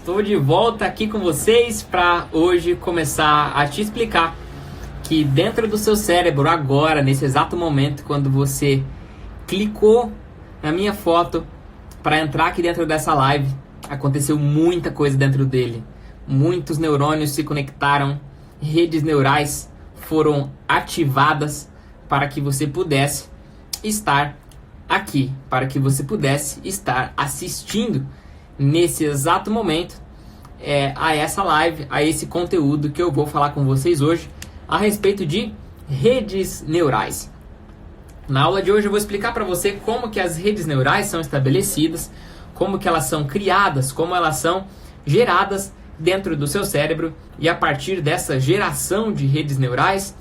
Estou de volta aqui com vocês para hoje começar a te explicar que dentro do seu cérebro, agora, nesse exato momento, quando você clicou na minha foto para entrar aqui dentro dessa live, aconteceu muita coisa dentro dele. Muitos neurônios se conectaram, redes neurais foram ativadas para que você pudesse estar aqui, para que você pudesse estar assistindo nesse exato momento a essa live, a esse conteúdo que eu vou falar com vocês hoje a respeito de redes neurais. Na aula de hoje eu vou explicar para você como que as redes neurais são estabelecidas, como que elas são criadas, como elas são geradas dentro do seu cérebro, e a partir dessa geração de redes neurais,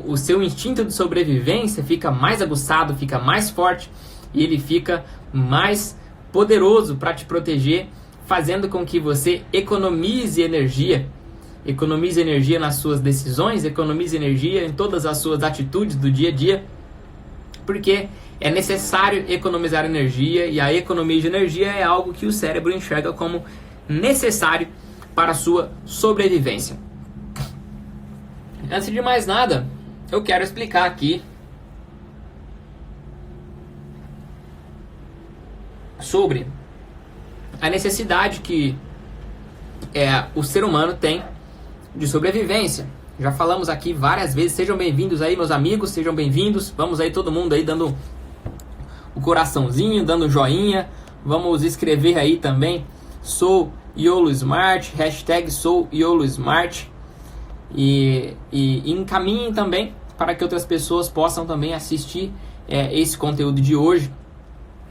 o seu instinto de sobrevivência fica mais aguçado, fica mais forte e ele fica mais poderoso para te proteger, fazendo com que você economize energia nas suas decisões, economize energia em todas as suas atitudes do dia a dia, porque é necessário economizar energia, e a economia de energia é algo que o cérebro enxerga como necessário para a sua sobrevivência. Antes de mais nada, eu quero explicar aqui sobre a necessidade que o ser humano tem de sobrevivência. Já falamos aqui várias vezes. Sejam bem-vindos aí, meus amigos, sejam bem-vindos. Vamos aí, todo mundo aí dando o coraçãozinho, dando o joinha. Vamos escrever aí também: sou YOLO Smart, hashtag sou YOLO Smart. E encaminhem também para que outras pessoas possam também assistir esse conteúdo de hoje.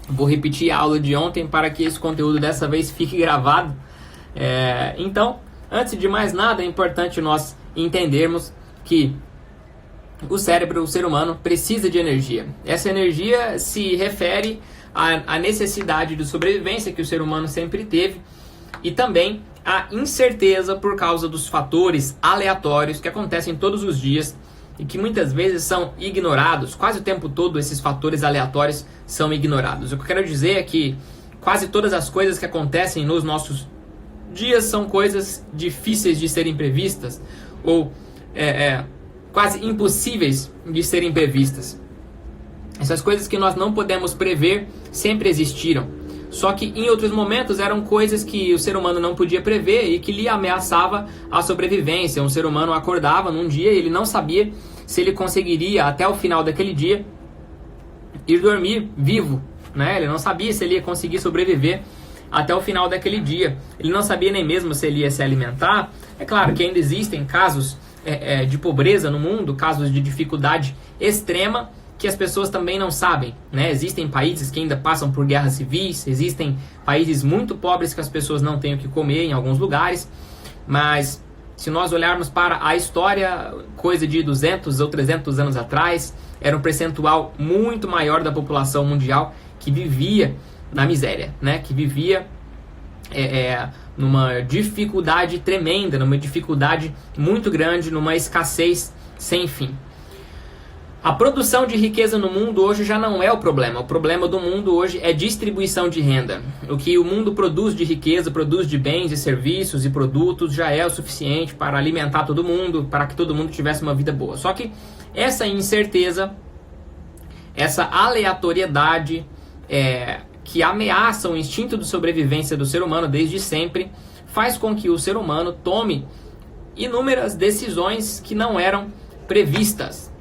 Vou repetir a aula de ontem para que esse conteúdo dessa vez fique gravado. Então, antes de mais nada, é importante nós entendermos que o cérebro, o ser humano, precisa de energia. Essa energia se refere à necessidade de sobrevivência que o ser humano sempre teve, e também a incerteza por causa dos fatores aleatórios que acontecem todos os dias e que muitas vezes são ignorados. Quase o tempo todo esses fatores aleatórios são ignorados. O que eu quero dizer é que quase todas as coisas que acontecem nos nossos dias são coisas difíceis de serem previstas, ou quase impossíveis de serem previstas. Essas coisas que nós não podemos prever sempre existiram. Só que em outros momentos eram coisas que o ser humano não podia prever e que lhe ameaçava a sobrevivência. Um ser humano acordava num dia e ele não sabia se ele conseguiria até o final daquele dia ir dormir vivo, né? Ele não sabia se ele ia conseguir sobreviver até o final daquele dia. Ele não sabia nem mesmo se ele ia se alimentar. É claro que ainda existem casos de pobreza no mundo, casos de dificuldade extrema, que as pessoas também não sabem, né? Existem países que ainda passam por guerras civis, existem países muito pobres que as pessoas não têm o que comer em alguns lugares, mas se nós olharmos para a história, coisa de 200 ou 300 anos atrás, era um percentual muito maior da população mundial que vivia na miséria, né? Que vivia numa dificuldade tremenda, numa dificuldade muito grande, numa escassez sem fim. A produção de riqueza no mundo hoje já não é o problema. O problema do mundo hoje é distribuição de renda. O que o mundo produz de riqueza, produz de bens e serviços e produtos, já é o suficiente para alimentar todo mundo, para que todo mundo tivesse uma vida boa. Só que essa incerteza, essa aleatoriedade que ameaça o instinto de sobrevivência do ser humano desde sempre, faz com que o ser humano tome inúmeras decisões que não eram previstas.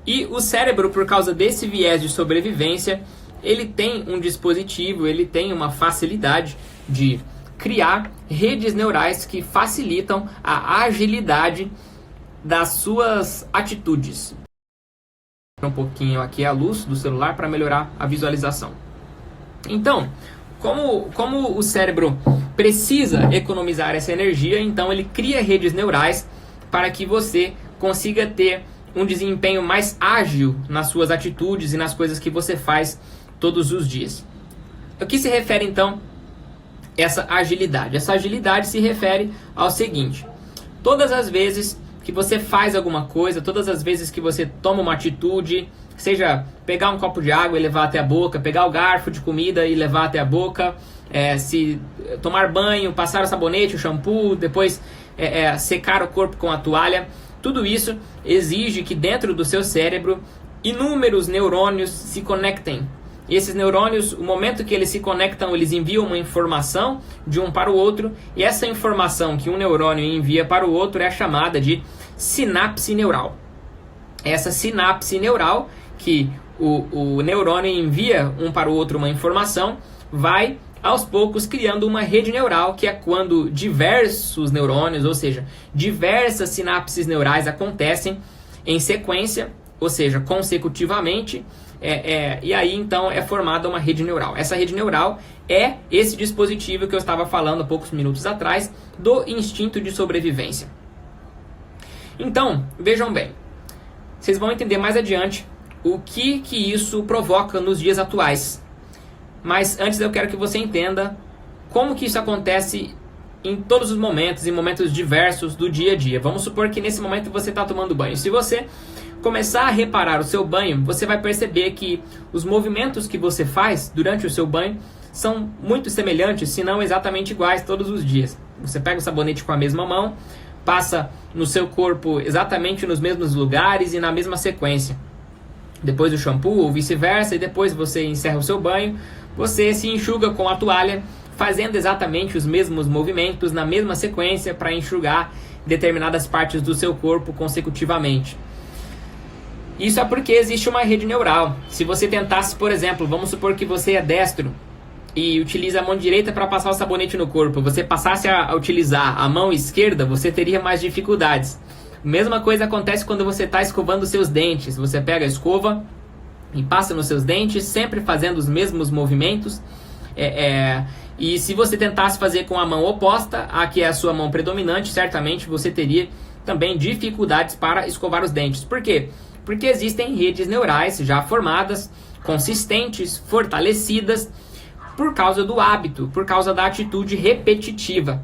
E o cérebro, por causa desse viés de sobrevivência, ele tem um dispositivo, ele tem uma facilidade de criar redes neurais que facilitam a agilidade das suas atitudes. Um pouquinho aqui a luz do celular para melhorar a visualização. Então, como o cérebro precisa economizar essa energia, então ele cria redes neurais para que você consiga ter um desempenho mais ágil nas suas atitudes e nas coisas que você faz todos os dias. O que se refere então essa agilidade? Essa agilidade se refere ao seguinte: todas as vezes que você faz alguma coisa, todas as vezes que você toma uma atitude, seja pegar um copo de água e levar até a boca, pegar o garfo de comida e levar até a boca, se tomar banho, passar o sabonete, o shampoo, depois secar o corpo com a toalha. Tudo isso exige que dentro do seu cérebro inúmeros neurônios se conectem. E esses neurônios, o momento que eles se conectam, eles enviam uma informação de um para o outro, e essa informação que um neurônio envia para o outro é chamada de sinapse neural. Essa sinapse neural, que o neurônio envia um para o outro uma informação, vai aos poucos criando uma rede neural, que é quando diversos neurônios, ou seja, diversas sinapses neurais acontecem em sequência, ou seja, consecutivamente, e aí então é formada uma rede neural. Essa rede neural é esse dispositivo que eu estava falando há poucos minutos atrás, do instinto de sobrevivência. Então, vejam bem, vocês vão entender mais adiante o que isso provoca nos dias atuais. Mas antes eu quero que você entenda como que isso acontece em todos os momentos, em momentos diversos do dia a dia. Vamos supor que nesse momento você está tomando banho. Se você começar a reparar o seu banho, você vai perceber que os movimentos que você faz durante o seu banho são muito semelhantes, se não exatamente iguais todos os dias. Você pega o sabonete com a mesma mão, passa no seu corpo exatamente nos mesmos lugares e na mesma sequência. Depois o shampoo ou vice-versa, e depois você encerra o seu banho, você se enxuga com a toalha, fazendo exatamente os mesmos movimentos na mesma sequência para enxugar determinadas partes do seu corpo consecutivamente. Isso é porque existe uma rede neural. Se você tentasse, por exemplo, vamos supor que você é destro e utiliza a mão direita para passar o sabonete no corpo, você passasse a utilizar a mão esquerda, você teria mais dificuldades. Mesma coisa acontece quando você está escovando seus dentes. Você pega a escova e passa nos seus dentes, sempre fazendo os mesmos movimentos. E se você tentasse fazer com a mão oposta, a que é a sua mão predominante, certamente você teria também dificuldades para escovar os dentes. Por quê? Porque existem redes neurais já formadas, consistentes, fortalecidas, por causa do hábito, por causa da atitude repetitiva.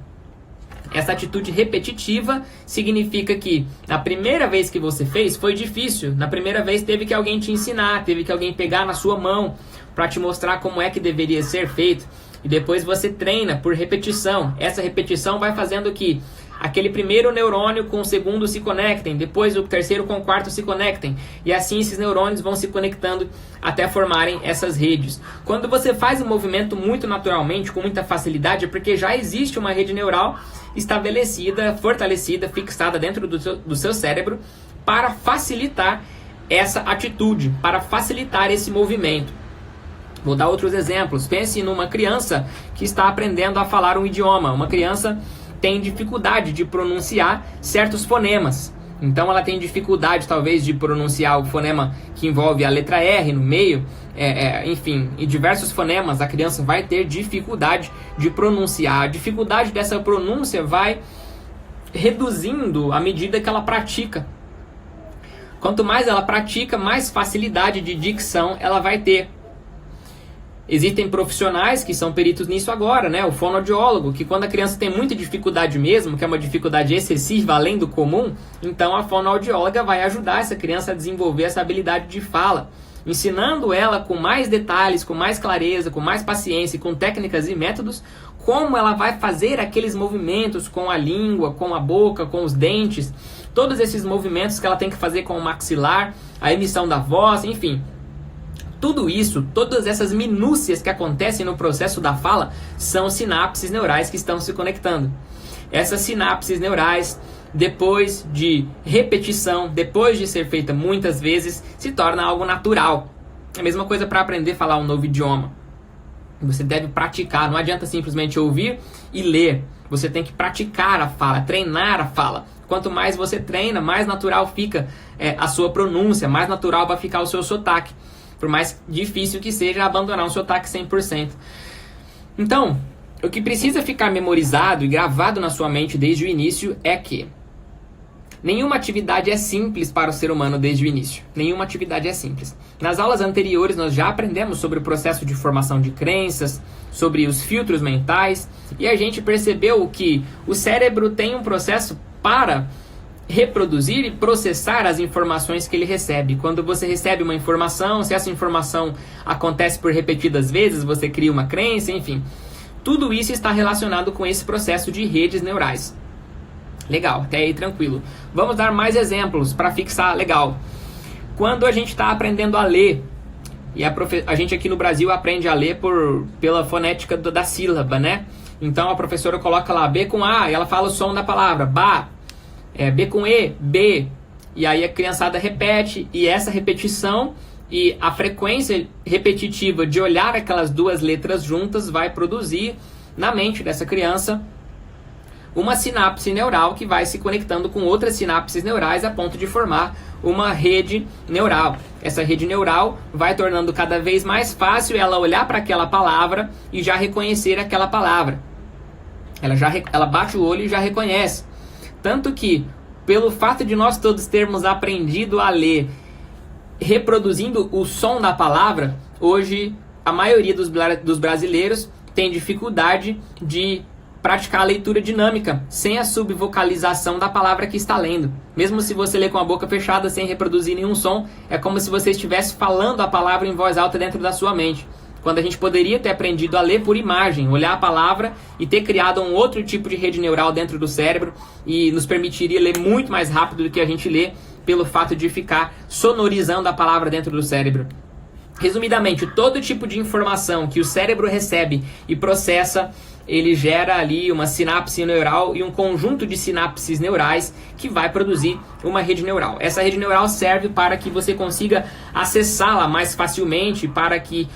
Essa atitude repetitiva significa que na primeira vez que você fez foi difícil, na primeira vez teve que alguém te ensinar, teve que alguém pegar na sua mão para te mostrar como é que deveria ser feito, e depois você treina por repetição. Essa repetição vai fazendo que aquele primeiro neurônio com o segundo se conectem, depois o terceiro com o quarto se conectem, e assim esses neurônios vão se conectando até formarem essas redes. Quando você faz um movimento muito naturalmente, com muita facilidade, é porque já existe uma rede neural estabelecida, fortalecida, fixada dentro do seu cérebro para facilitar essa atitude, para facilitar esse movimento. Vou dar outros exemplos. Pense numa criança que está aprendendo a falar um idioma. Uma criança tem dificuldade de pronunciar certos fonemas. Então ela tem dificuldade talvez de pronunciar o fonema que envolve a letra R no meio, enfim, e diversos fonemas a criança vai ter dificuldade de pronunciar. A dificuldade dessa pronúncia vai reduzindo à medida que ela pratica. Quanto mais ela pratica, mais facilidade de dicção ela vai ter. Existem profissionais que são peritos nisso agora, né? O fonoaudiólogo, que quando a criança tem muita dificuldade mesmo, que é uma dificuldade excessiva além do comum, então a fonoaudióloga vai ajudar essa criança a desenvolver essa habilidade de fala, ensinando ela com mais detalhes, com mais clareza, com mais paciência, com técnicas e métodos, como ela vai fazer aqueles movimentos com a língua, com a boca, com os dentes, todos esses movimentos que ela tem que fazer com o maxilar, a emissão da voz, enfim. Tudo isso, todas essas minúcias que acontecem no processo da fala são sinapses neurais que estão se conectando. Essas sinapses neurais, depois de repetição, depois de ser feita muitas vezes, se torna algo natural. É a mesma coisa para aprender a falar um novo idioma. Você deve praticar, não adianta simplesmente ouvir e ler. Você tem que praticar a fala, treinar a fala. Quanto mais você treina, mais natural fica a sua pronúncia, mais natural vai ficar o seu sotaque. Por mais difícil que seja abandonar um sotaque 100%. Então, o que precisa ficar memorizado e gravado na sua mente desde o início é que nenhuma atividade é simples para o ser humano desde o início. Nenhuma atividade é simples. Nas aulas anteriores nós já aprendemos sobre o processo de formação de crenças, sobre os filtros mentais, e a gente percebeu que o cérebro tem um processo para reproduzir e processar as informações que ele recebe. Quando você recebe uma informação, se essa informação acontece por repetidas vezes, você cria uma crença, enfim. Tudo isso está relacionado com esse processo de redes neurais. Legal, até aí tranquilo. Vamos dar mais exemplos para fixar legal. Quando a gente está aprendendo a ler, e a gente aqui no Brasil aprende a ler pela fonética da sílaba, né? Então a professora coloca lá B com A e ela fala o som da palavra, ba. B com E, B. E aí a criançada repete, e essa repetição e a frequência repetitiva de olhar aquelas duas letras juntas vai produzir na mente dessa criança uma sinapse neural que vai se conectando com outras sinapses neurais a ponto de formar uma rede neural. Essa rede neural vai tornando cada vez mais fácil ela olhar para aquela palavra e já reconhecer aquela palavra. Ela bate o olho e já reconhece. Tanto que, pelo fato de nós todos termos aprendido a ler reproduzindo o som da palavra, hoje a maioria dos brasileiros tem dificuldade de praticar a leitura dinâmica sem a subvocalização da palavra que está lendo. Mesmo se você lê com a boca fechada sem reproduzir nenhum som, é como se você estivesse falando a palavra em voz alta dentro da sua mente. Quando a gente poderia ter aprendido a ler por imagem, olhar a palavra e ter criado um outro tipo de rede neural dentro do cérebro e nos permitiria ler muito mais rápido do que a gente lê pelo fato de ficar sonorizando a palavra dentro do cérebro. Resumidamente, todo tipo de informação que o cérebro recebe e processa, ele gera ali uma sinapse neural e um conjunto de sinapses neurais que vai produzir uma rede neural. Essa rede neural serve para que você consiga acessá-la mais facilmente, para que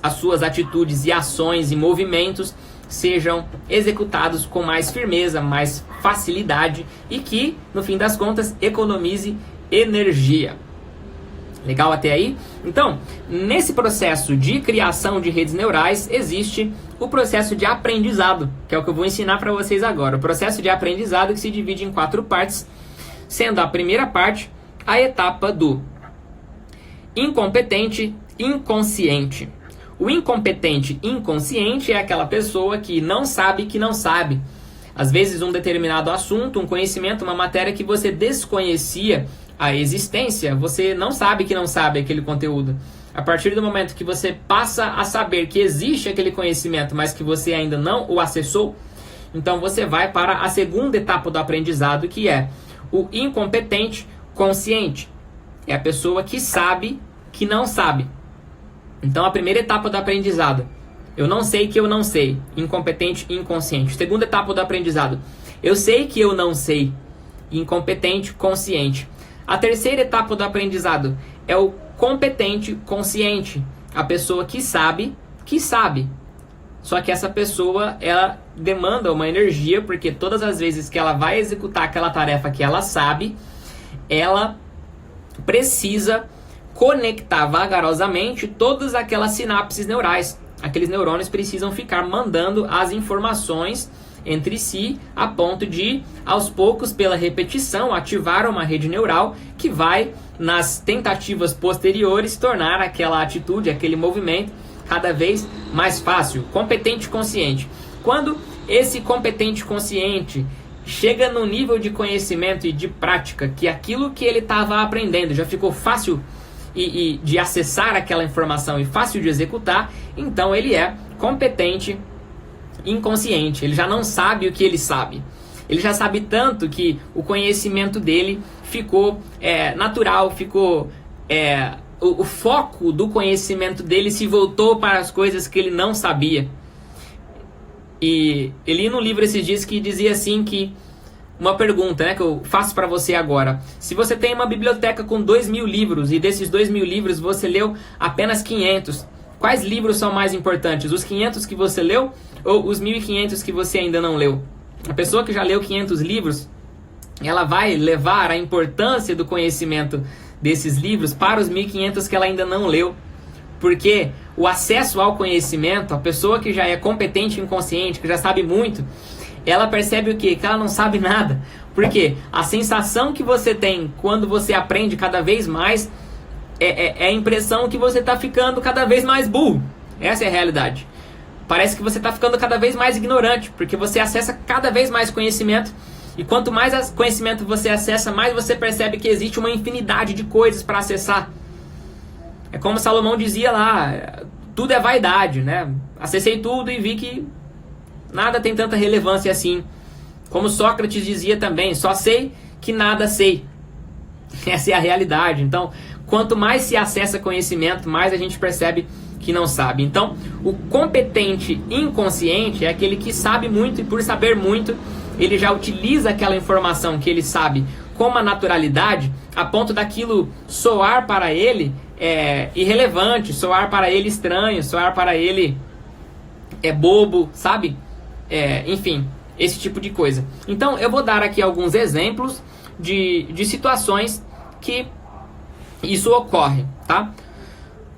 as suas atitudes e ações e movimentos sejam executados com mais firmeza, mais facilidade e que, no fim das contas, economize energia. Legal até aí? Então, nesse processo de criação de redes neurais, existe o processo de aprendizado, que é o que eu vou ensinar para vocês agora. O processo de aprendizado que se divide em 4 partes, sendo a primeira parte a etapa do incompetente inconsciente. O incompetente inconsciente é aquela pessoa que não sabe que não sabe. Às vezes um determinado assunto, um conhecimento, uma matéria que você desconhecia a existência, você não sabe que não sabe aquele conteúdo. A partir do momento que você passa a saber que existe aquele conhecimento, mas que você ainda não o acessou, então você vai para a segunda etapa do aprendizado, que é o incompetente consciente. É a pessoa que sabe que não sabe. Então a primeira etapa do aprendizado, eu não sei que eu não sei, incompetente inconsciente. Segunda etapa do aprendizado, eu sei que eu não sei, incompetente consciente. A terceira etapa do aprendizado é o competente consciente, a pessoa que sabe. Só que essa pessoa, ela demanda uma energia, porque todas as vezes que ela vai executar aquela tarefa que ela sabe, ela precisa conectar vagarosamente todas aquelas sinapses neurais. Aqueles neurônios precisam ficar mandando as informações entre si, a ponto de, aos poucos, pela repetição, ativar uma rede neural que vai, nas tentativas posteriores, tornar aquela atitude, aquele movimento, cada vez mais fácil. Competente consciente. Quando esse competente consciente chega no nível de conhecimento e de prática, que aquilo que ele estava aprendendo já ficou fácil e de acessar aquela informação e fácil de executar, então ele é competente inconsciente. Ele já não sabe o que ele sabe. Ele já sabe tanto que o conhecimento dele ficou natural, ficou o foco do conhecimento dele se voltou para as coisas que ele não sabia. E eu li num livro esses dias que dizia assim que uma pergunta, né, que eu faço para você agora. Se você tem uma biblioteca com 2.000 livros e desses 2.000 livros você leu apenas 500, quais livros são mais importantes? Os 500 que você leu ou os 1.500 que você ainda não leu? A pessoa que já leu 500 livros, ela vai levar a importância do conhecimento desses livros para os 1.500 que ela ainda não leu. Porque o acesso ao conhecimento, a pessoa que já é competente e inconsciente, que já sabe muito, ela percebe o quê? Que ela não sabe nada. Porque a sensação que você tem quando você aprende cada vez mais é a impressão que você está ficando cada vez mais burro. Essa é a realidade. Parece que você está ficando cada vez mais ignorante, porque você acessa cada vez mais conhecimento. E quanto mais conhecimento você acessa, mais você percebe que existe uma infinidade de coisas para acessar. É como Salomão dizia lá, tudo é vaidade, né? Acessei tudo e vi que Nada tem tanta relevância assim. Como Sócrates dizia também, só sei que nada sei. Essa é a realidade. Então, quanto mais se acessa conhecimento, mais a gente percebe que não sabe. Então, o competente inconsciente é aquele que sabe muito e por saber muito, ele já utiliza aquela informação que ele sabe com uma naturalidade a ponto daquilo soar para ele irrelevante, soar para ele estranho, soar para ele bobo, sabe? Enfim, esse tipo de coisa. Então, eu vou dar aqui alguns exemplos de situações que isso ocorre, tá?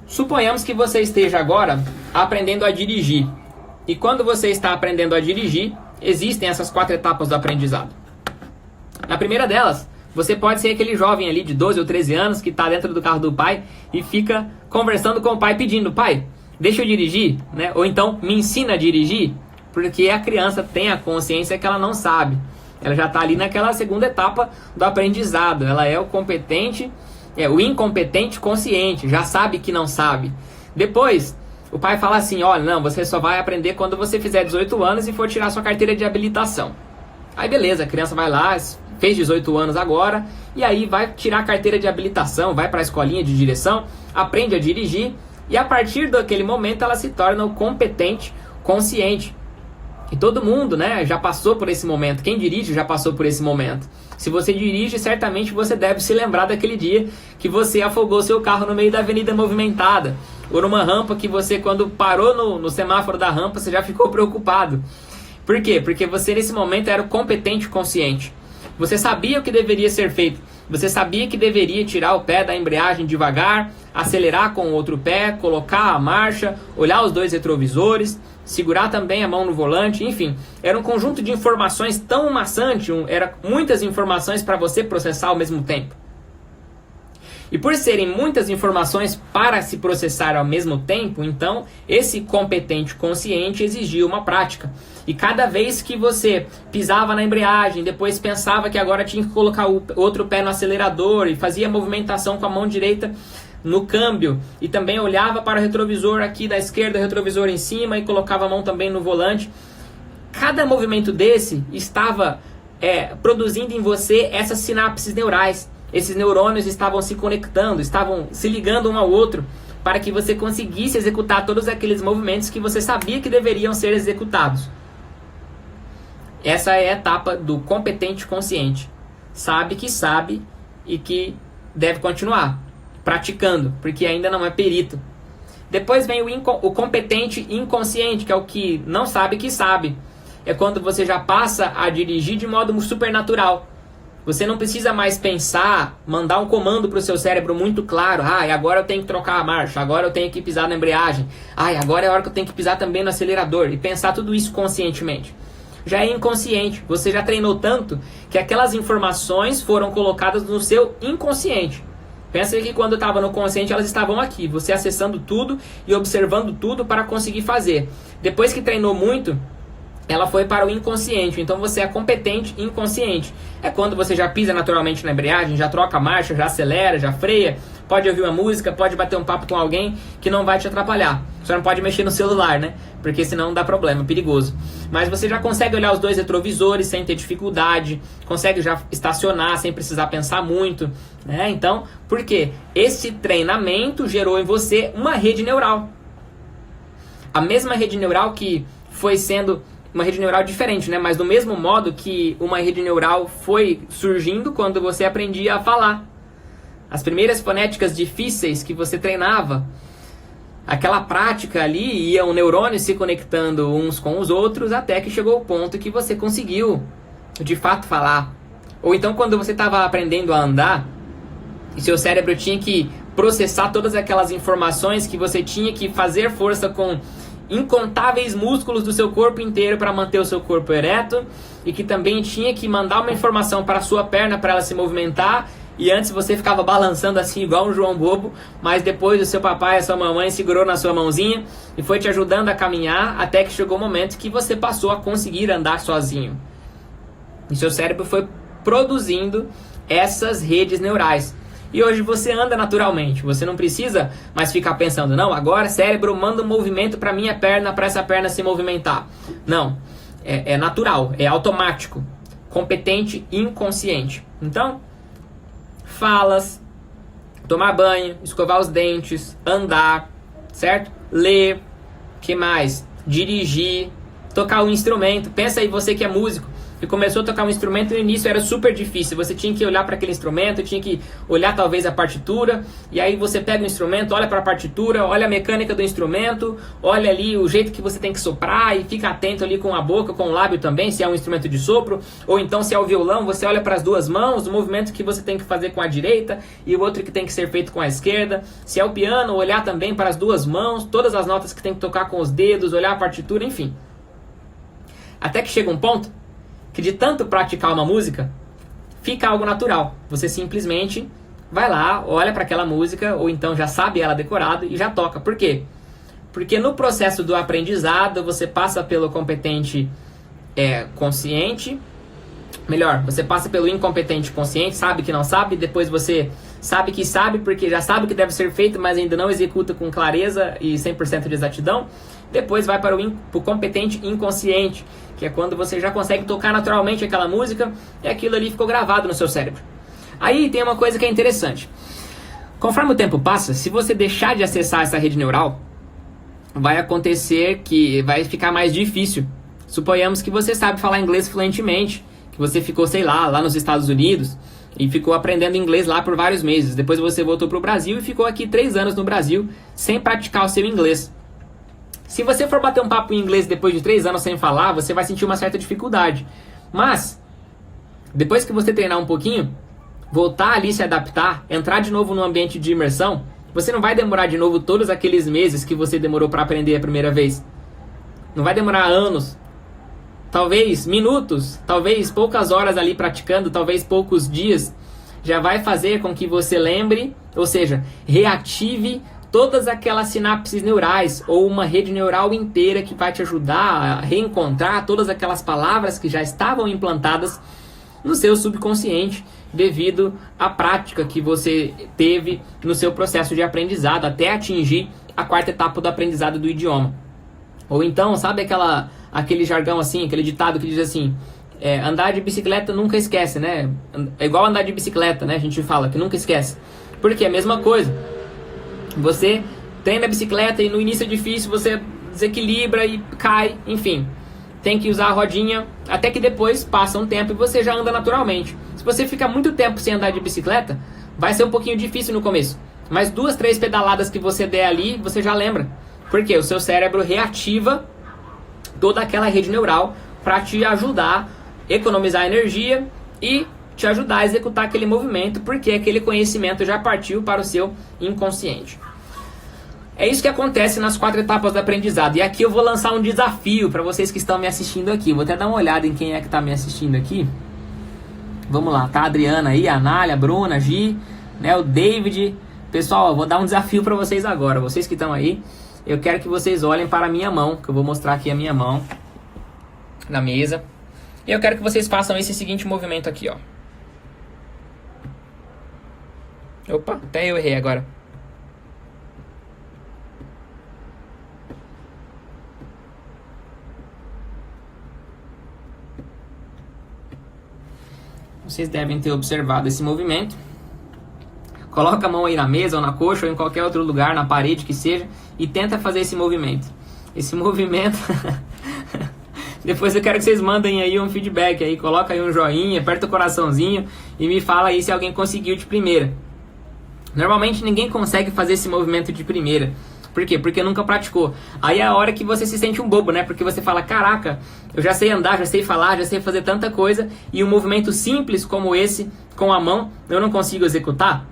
Suponhamos que você esteja agora aprendendo a dirigir. E quando você está aprendendo a dirigir, existem essas 4 etapas do aprendizado. Na primeira delas, você pode ser aquele jovem ali de 12 ou 13 anos que está dentro do carro do pai e fica conversando com o pai pedindo: pai, deixa eu dirigir, né? Ou então, me ensina a dirigir, porque a criança tem a consciência que ela não sabe. Ela já está ali naquela segunda etapa do aprendizado. Ela é o incompetente consciente, já sabe que não sabe. Depois, o pai fala assim: olha, não, você só vai aprender quando você fizer 18 anos e for tirar sua carteira de habilitação. Aí beleza, a criança vai lá, fez 18 anos agora, e aí vai tirar a carteira de habilitação, vai para a escolinha de direção, aprende a dirigir, e a partir daquele momento ela se torna o competente consciente. E todo mundo, né, já passou por esse momento. Quem dirige já passou por esse momento. Se você dirige, certamente você deve se lembrar daquele dia que você afogou seu carro no meio da avenida movimentada. Ou numa rampa que você, quando parou no semáforo da rampa, você já ficou preocupado. Por quê? Porque você nesse momento era o competente consciente. Você sabia o que deveria ser feito. Você sabia que deveria tirar o pé da embreagem devagar, acelerar com o outro pé, colocar a marcha, olhar os 2 retrovisores, segurar também a mão no volante, enfim. Era um conjunto de informações tão maçante, era muitas informações para você processar ao mesmo tempo. E por serem muitas informações para se processar ao mesmo tempo, então esse competente consciente exigia uma prática. E cada vez que você pisava na embreagem, depois pensava que agora tinha que colocar o outro pé no acelerador e fazia movimentação com a mão direita no câmbio, e também olhava para o retrovisor aqui da esquerda, o retrovisor em cima, e colocava a mão também no volante. Cada movimento desse estava produzindo em você essas sinapses neurais. Esses neurônios estavam se conectando, estavam se ligando um ao outro, para que você conseguisse executar todos aqueles movimentos que você sabia que deveriam ser executados. Essa é a etapa do competente consciente. Sabe e que deve continuar praticando, porque ainda não é perito. Depois vem o competente inconsciente, que é o que não sabe que sabe. É quando você já passa a dirigir de modo supernatural. Você não precisa mais pensar, mandar um comando para o seu cérebro muito claro. Agora eu tenho que trocar a marcha, agora eu tenho que pisar na embreagem. Agora é a hora que eu tenho que pisar também no acelerador. E pensar tudo isso conscientemente. Já é inconsciente. Você já treinou tanto que aquelas informações foram colocadas no seu inconsciente. Pensa que quando estava no consciente elas estavam aqui. Você acessando tudo e observando tudo para conseguir fazer. Depois que treinou muito, ela foi para o inconsciente. Então você é competente inconsciente. É quando você já pisa naturalmente na embreagem, já troca a marcha, já acelera, já freia, pode ouvir uma música, pode bater um papo com alguém que não vai te atrapalhar. Você não pode mexer no celular, né? Porque senão dá problema, é perigoso. Mas você já consegue olhar os 2 retrovisores sem ter dificuldade, consegue já estacionar sem precisar pensar muito, né? Então, por quê? Esse treinamento gerou em você uma rede neural. A mesma rede neural que foi sendo uma rede neural diferente, né? Mas do mesmo modo que uma rede neural foi surgindo quando você aprendia a falar. As primeiras fonéticas difíceis que você treinava, aquela prática ali, ia um neurônio se conectando uns com os outros até que chegou o ponto que você conseguiu de fato falar. Ou então quando você estava aprendendo a andar, e seu cérebro tinha que processar todas aquelas informações que você tinha que fazer força com incontáveis músculos do seu corpo inteiro para manter o seu corpo ereto, e que também tinha que mandar uma informação para a sua perna para ela se movimentar, e antes você ficava balançando assim igual um João Bobo, mas depois o seu papai e a sua mamãe segurou na sua mãozinha e foi te ajudando a caminhar até que chegou o momento que você passou a conseguir andar sozinho. E seu cérebro foi produzindo essas redes neurais. E hoje você anda naturalmente, você não precisa mais ficar pensando, não, agora cérebro manda um movimento para minha perna, para essa perna se movimentar. Não, é natural, é automático. Competente inconsciente. Então, falas, tomar banho, escovar os dentes, andar, certo? Ler, que mais? Dirigir, tocar um instrumento. Pensa aí, você que é músico e começou a tocar um instrumento, no início era super difícil. Você tinha que olhar para aquele instrumento, tinha que olhar talvez a partitura, e aí você pega o instrumento, olha para a partitura, olha a mecânica do instrumento, olha ali o jeito que você tem que soprar e fica atento ali com a boca, com o lábio também, se é um instrumento de sopro, ou então se é o violão, você olha para as duas mãos, o movimento que você tem que fazer com a direita e o outro que tem que ser feito com a esquerda. Se é o piano, olhar também para as duas mãos, todas as notas que tem que tocar com os dedos, olhar a partitura, enfim. Até que chega um ponto que de tanto praticar uma música, fica algo natural. Você simplesmente vai lá, olha para aquela música, ou então já sabe ela decorada e já toca. Por quê? Porque no processo do aprendizado, você passa pelo competente consciente, melhor, você passa pelo incompetente consciente, sabe que não sabe, depois você sabe que sabe, porque já sabe o que deve ser feito, mas ainda não executa com clareza e 100% de exatidão. Depois vai para o competente inconsciente, que é quando você já consegue tocar naturalmente aquela música e aquilo ali ficou gravado no seu cérebro. Aí tem uma coisa que é interessante. Conforme o tempo passa, se você deixar de acessar essa rede neural, vai acontecer que vai ficar mais difícil. Suponhamos que você sabe falar inglês fluentemente, que você ficou, sei lá nos Estados Unidos e ficou aprendendo inglês lá por vários meses. Depois você voltou para o Brasil e ficou aqui 3 anos no Brasil sem praticar o seu inglês. Se você for bater um papo em inglês depois de 3 anos sem falar, você vai sentir uma certa dificuldade. Mas, depois que você treinar um pouquinho, voltar ali, se adaptar, entrar de novo no ambiente de imersão, você não vai demorar de novo todos aqueles meses que você demorou para aprender a primeira vez. Não vai demorar anos. Talvez minutos, talvez poucas horas ali praticando, talvez poucos dias, já vai fazer com que você lembre, ou seja, reative todas aquelas sinapses neurais ou uma rede neural inteira que vai te ajudar a reencontrar todas aquelas palavras que já estavam implantadas no seu subconsciente devido à prática que você teve no seu processo de aprendizado até atingir a 4ª etapa do aprendizado do idioma. Ou então, sabe aquele jargão assim, aquele ditado que diz assim, andar de bicicleta nunca esquece, né? É igual andar de bicicleta, né? A gente fala que nunca esquece. Porque é a mesma coisa. Você treina a bicicleta e no início é difícil, você desequilibra e cai, enfim. Tem que usar a rodinha, até que depois passa um tempo e você já anda naturalmente. Se você ficar muito tempo sem andar de bicicleta, vai ser um pouquinho difícil no começo. Mas 2, 3 pedaladas que você der ali, você já lembra. Porque o seu cérebro reativa toda aquela rede neural para te ajudar a economizar energia e te ajudar a executar aquele movimento, porque aquele conhecimento já partiu para o seu inconsciente. É isso que acontece nas 4 etapas do aprendizado. E aqui eu vou lançar um desafio para vocês que estão me assistindo aqui. Vou até dar uma olhada em quem é que está me assistindo aqui. Vamos lá, tá a Adriana aí, a Anália, a Bruna, a Gi, né, o David. Pessoal, eu vou dar um desafio para vocês agora. Vocês que estão aí, eu quero que vocês olhem para a minha mão, que eu vou mostrar aqui a minha mão na mesa. E eu quero que vocês façam esse seguinte movimento aqui, ó. Opa, até eu errei agora. Vocês devem ter observado esse movimento. Coloca a mão aí na mesa, ou na coxa, ou em qualquer outro lugar, na parede que seja, e tenta fazer esse movimento. Esse movimento... Depois eu quero que vocês mandem aí um feedback aí, coloca aí um joinha, aperta o coraçãozinho e me fala aí se alguém conseguiu de primeira. Normalmente ninguém consegue fazer esse movimento de primeira. Por quê? Porque nunca praticou. Aí é a hora que você se sente um bobo, né? Porque você fala, caraca, eu já sei andar, já sei falar, já sei fazer tanta coisa, e um movimento simples como esse, com a mão, eu não consigo executar?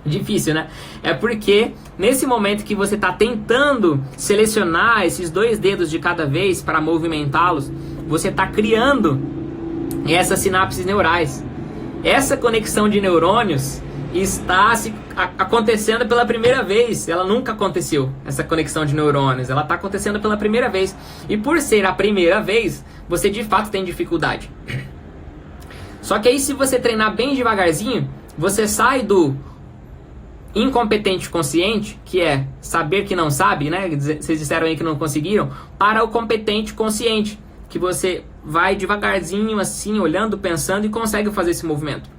Difícil, né? É porque nesse momento que você está tentando selecionar esses 2 dedos de cada vez para movimentá-los, você está criando essas sinapses neurais. Essa conexão de neurônios está acontecendo pela primeira vez. Ela nunca aconteceu, essa conexão de neurônios. Ela está acontecendo pela primeira vez. E por ser a primeira vez, você de fato tem dificuldade. Só que aí, se você treinar bem devagarzinho, você sai do incompetente consciente, que é saber que não sabe, né? Vocês disseram aí que não conseguiram, para o competente consciente, que você vai devagarzinho assim, olhando, pensando e consegue fazer esse movimento.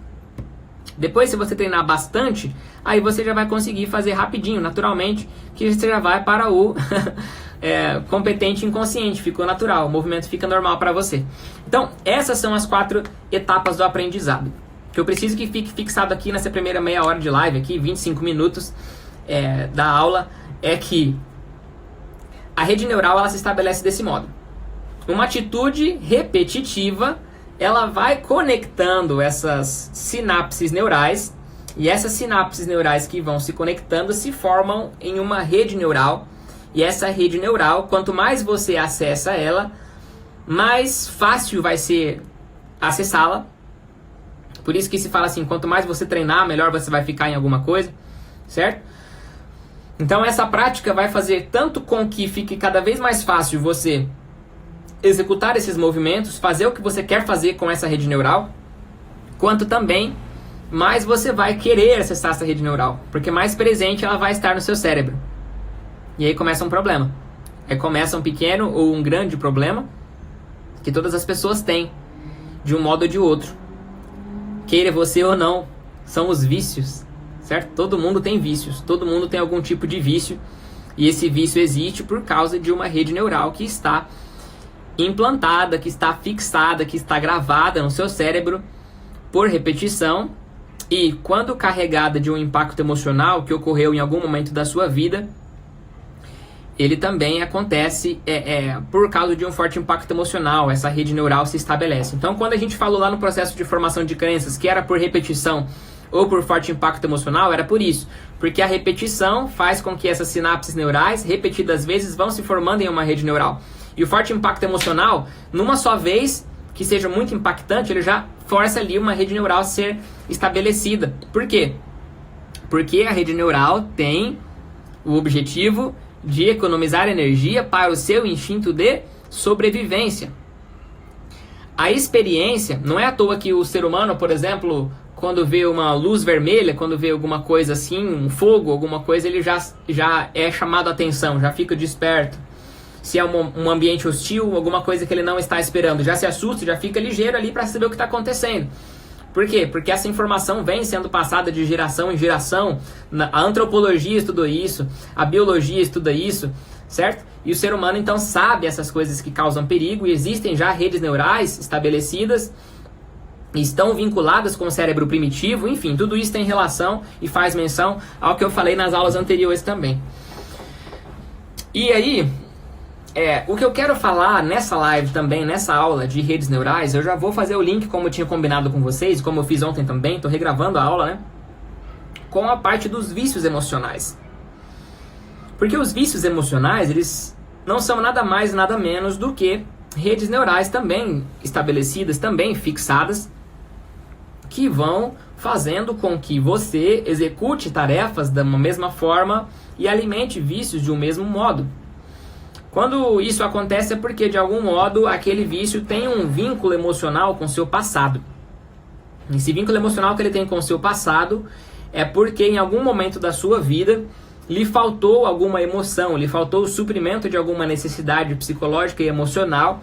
Depois, se você treinar bastante, aí você já vai conseguir fazer rapidinho, naturalmente, que você já vai para o competente inconsciente, ficou natural, o movimento fica normal para você. Então, essas são as 4 etapas do aprendizado. Que eu preciso que fique fixado aqui nessa primeira meia hora de live, aqui, 25 minutos da aula, é que a rede neural ela se estabelece desse modo. Uma atitude repetitiva, ela vai conectando essas sinapses neurais, e essas sinapses neurais que vão se conectando se formam em uma rede neural, e essa rede neural, quanto mais você acessa ela, mais fácil vai ser acessá-la. Por isso que se fala assim, quanto mais você treinar, melhor você vai ficar em alguma coisa, certo? Então essa prática vai fazer tanto com que fique cada vez mais fácil você executar esses movimentos, fazer o que você quer fazer com essa rede neural, quanto também mais você vai querer acessar essa rede neural, porque mais presente ela vai estar no seu cérebro. E aí começa um problema. Aí começa um pequeno ou um grande problema que todas as pessoas têm, de um modo ou de outro. Queira você ou não, são os vícios, certo? Todo mundo tem vícios, todo mundo tem algum tipo de vício, e esse vício existe por causa de uma rede neural que está implantada, que está fixada, que está gravada no seu cérebro por repetição, e quando carregada de um impacto emocional que ocorreu em algum momento da sua vida, ele também acontece por causa de um forte impacto emocional, essa rede neural se estabelece. Então, quando a gente falou lá no processo de formação de crenças que era por repetição ou por forte impacto emocional, era por isso. Porque a repetição faz com que essas sinapses neurais, repetidas vezes, vão se formando em uma rede neural. E o forte impacto emocional, numa só vez, que seja muito impactante, ele já força ali uma rede neural a ser estabelecida. Por quê? Porque a rede neural tem o objetivo de economizar energia para o seu instinto de sobrevivência. A experiência, não é à toa que o ser humano, por exemplo, quando vê uma luz vermelha, quando vê alguma coisa assim, um fogo, alguma coisa, ele já é chamado a atenção, já fica desperto. Se é um ambiente hostil, alguma coisa que ele não está esperando, já se assusta, já fica ligeiro ali para saber o que está acontecendo. Por quê? Porque essa informação vem sendo passada de geração em geração. A antropologia estuda isso, a biologia estuda isso, certo? E o ser humano então sabe essas coisas que causam perigo, e existem já redes neurais estabelecidas, estão vinculadas com o cérebro primitivo, enfim, tudo isso tem relação e faz menção ao que eu falei nas aulas anteriores também. E aí, o que eu quero falar nessa live também, nessa aula de redes neurais, eu já vou fazer o link como eu tinha combinado com vocês, como eu fiz ontem também, tô regravando a aula, né? Com a parte dos vícios emocionais. Porque os vícios emocionais, eles não são nada mais, nada menos do que redes neurais também estabelecidas, também fixadas, que vão fazendo com que você execute tarefas da mesma forma e alimente vícios de um mesmo modo. Quando isso acontece é porque, de algum modo, aquele vício tem um vínculo emocional com o seu passado. Esse vínculo emocional que ele tem com o seu passado é porque, em algum momento da sua vida, lhe faltou alguma emoção, lhe faltou o suprimento de alguma necessidade psicológica e emocional.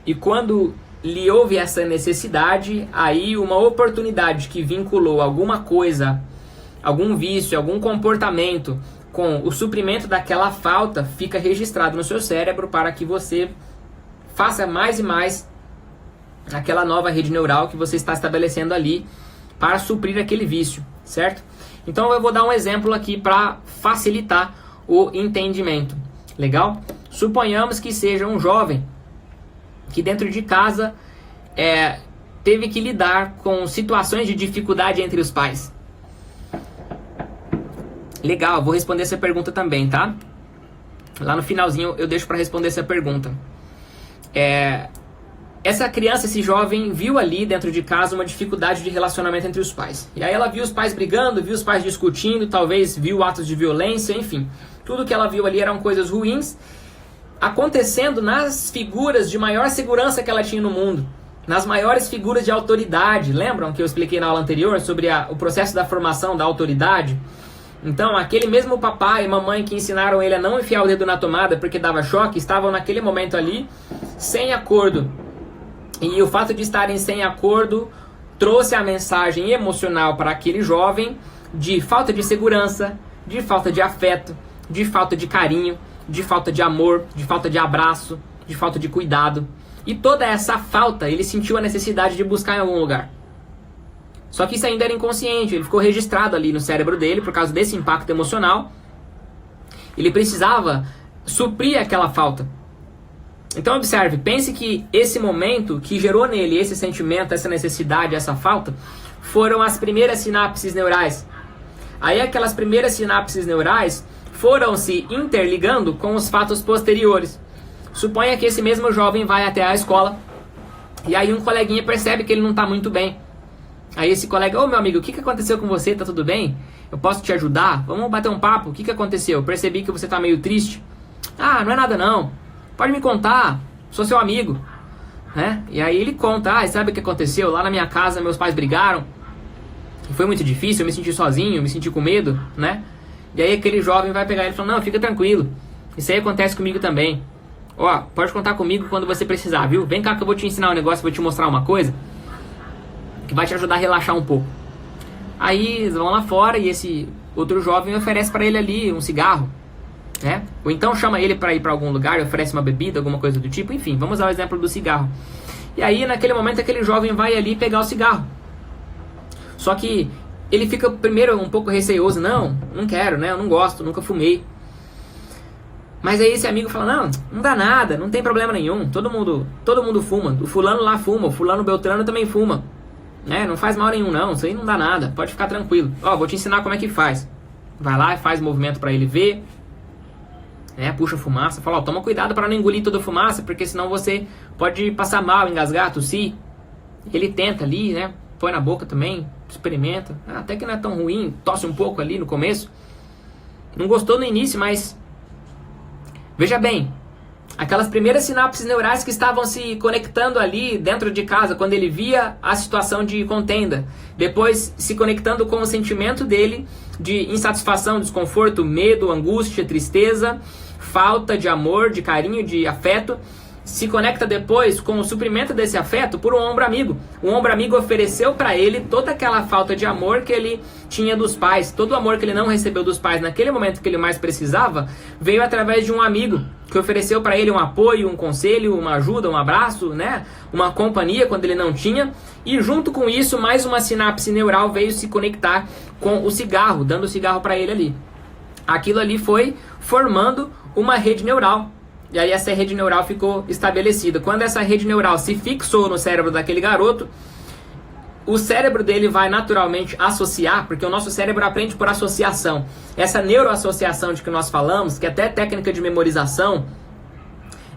E quando lhe houve essa necessidade, aí uma oportunidade que vinculou alguma coisa, algum vício, algum comportamento com o suprimento daquela falta, fica registrado no seu cérebro para que você faça mais e mais aquela nova rede neural que você está estabelecendo ali para suprir aquele vício, certo? Então eu vou dar um exemplo aqui para facilitar o entendimento, legal? Suponhamos que seja um jovem que dentro de casa teve que lidar com situações de dificuldade entre os pais. Legal, vou responder essa pergunta também, tá? Lá no finalzinho eu deixo para responder essa pergunta. Essa criança, esse jovem, viu ali dentro de casa uma dificuldade de relacionamento entre os pais. E aí ela viu os pais brigando, viu os pais discutindo, talvez viu atos de violência, enfim. Tudo que ela viu ali eram coisas ruins acontecendo nas figuras de maior segurança que ela tinha no mundo. Nas maiores figuras de autoridade. Lembram que eu expliquei na aula anterior sobre o processo da formação da autoridade? Então, aquele mesmo papai e mamãe que ensinaram ele a não enfiar o dedo na tomada porque dava choque, estavam naquele momento ali sem acordo. E o fato de estarem sem acordo trouxe a mensagem emocional para aquele jovem de falta de segurança, de falta de afeto, de falta de carinho, de falta de amor, de falta de abraço, de falta de cuidado. E toda essa falta ele sentiu a necessidade de buscar em algum lugar. Só que isso ainda era inconsciente, ele ficou registrado ali no cérebro dele por causa desse impacto emocional. Ele precisava suprir aquela falta. Então observe, pense que esse momento que gerou nele esse sentimento, essa necessidade, essa falta, foram as primeiras sinapses neurais. Aí aquelas primeiras sinapses neurais foram se interligando com os fatos posteriores. Suponha que esse mesmo jovem vai até a escola e aí um coleguinha percebe que ele não está muito bem. Aí esse colega, ô meu amigo, o que aconteceu com você? Tá tudo bem? Eu posso te ajudar? Vamos bater um papo? O que aconteceu? Eu percebi que você tá meio triste. Ah, não é nada não. Pode me contar. Sou seu amigo. Né? E aí ele conta, sabe o que aconteceu? Lá na minha casa meus pais brigaram. E foi muito difícil, eu me senti sozinho, eu me senti com medo, né? E aí aquele jovem vai pegar ele e falar, não, fica tranquilo. Isso aí acontece comigo também. Ó, pode contar comigo quando você precisar, viu? Vem cá que eu vou te ensinar um negócio, vou te mostrar uma coisa que vai te ajudar a relaxar um pouco. Aí eles vão lá fora e esse outro jovem oferece para ele ali um cigarro, né? Ou então chama ele para ir para algum lugar e oferece uma bebida, alguma coisa do tipo. Enfim, vamos usar o exemplo do cigarro. E aí naquele momento aquele jovem vai ali pegar o cigarro. Só que ele fica primeiro um pouco receoso. Não quero, né? Eu não gosto, nunca fumei. Mas aí esse amigo fala, não dá nada, não tem problema nenhum. Todo mundo fuma. O fulano lá fuma, o fulano Beltrano também fuma. Né? Não faz mal nenhum não, isso aí não dá nada, pode ficar tranquilo. Ó, vou te ensinar como é que faz. Vai lá e faz o movimento para ele ver. Né? Puxa a fumaça, fala, toma cuidado para não engolir toda a fumaça, porque senão você pode passar mal, engasgar, tossir. Ele tenta ali, né? Põe na boca também, experimenta. Até que não é tão ruim, tosse um pouco ali no começo. Não gostou no início, mas veja bem, aquelas primeiras sinapses neurais que estavam se conectando ali dentro de casa, quando ele via a situação de contenda. Depois se conectando com o sentimento dele de insatisfação, desconforto, medo, angústia, tristeza, falta de amor, de carinho, de afeto. Se conecta depois com o suprimento desse afeto por um ombro amigo. O ombro amigo ofereceu para ele toda aquela falta de amor que ele tinha dos pais. Todo o amor que ele não recebeu dos pais naquele momento que ele mais precisava, veio através de um amigo que ofereceu para ele um apoio, um conselho, uma ajuda, um abraço, né? Uma companhia quando ele não tinha. E junto com isso, mais uma sinapse neural veio se conectar com o cigarro, dando o cigarro para ele ali. Aquilo ali foi formando uma rede neural. E aí essa rede neural ficou estabelecida. Quando essa rede neural se fixou no cérebro daquele garoto, o cérebro dele vai naturalmente associar, porque o nosso cérebro aprende por associação. Essa neuroassociação de que nós falamos, que é até técnica de memorização,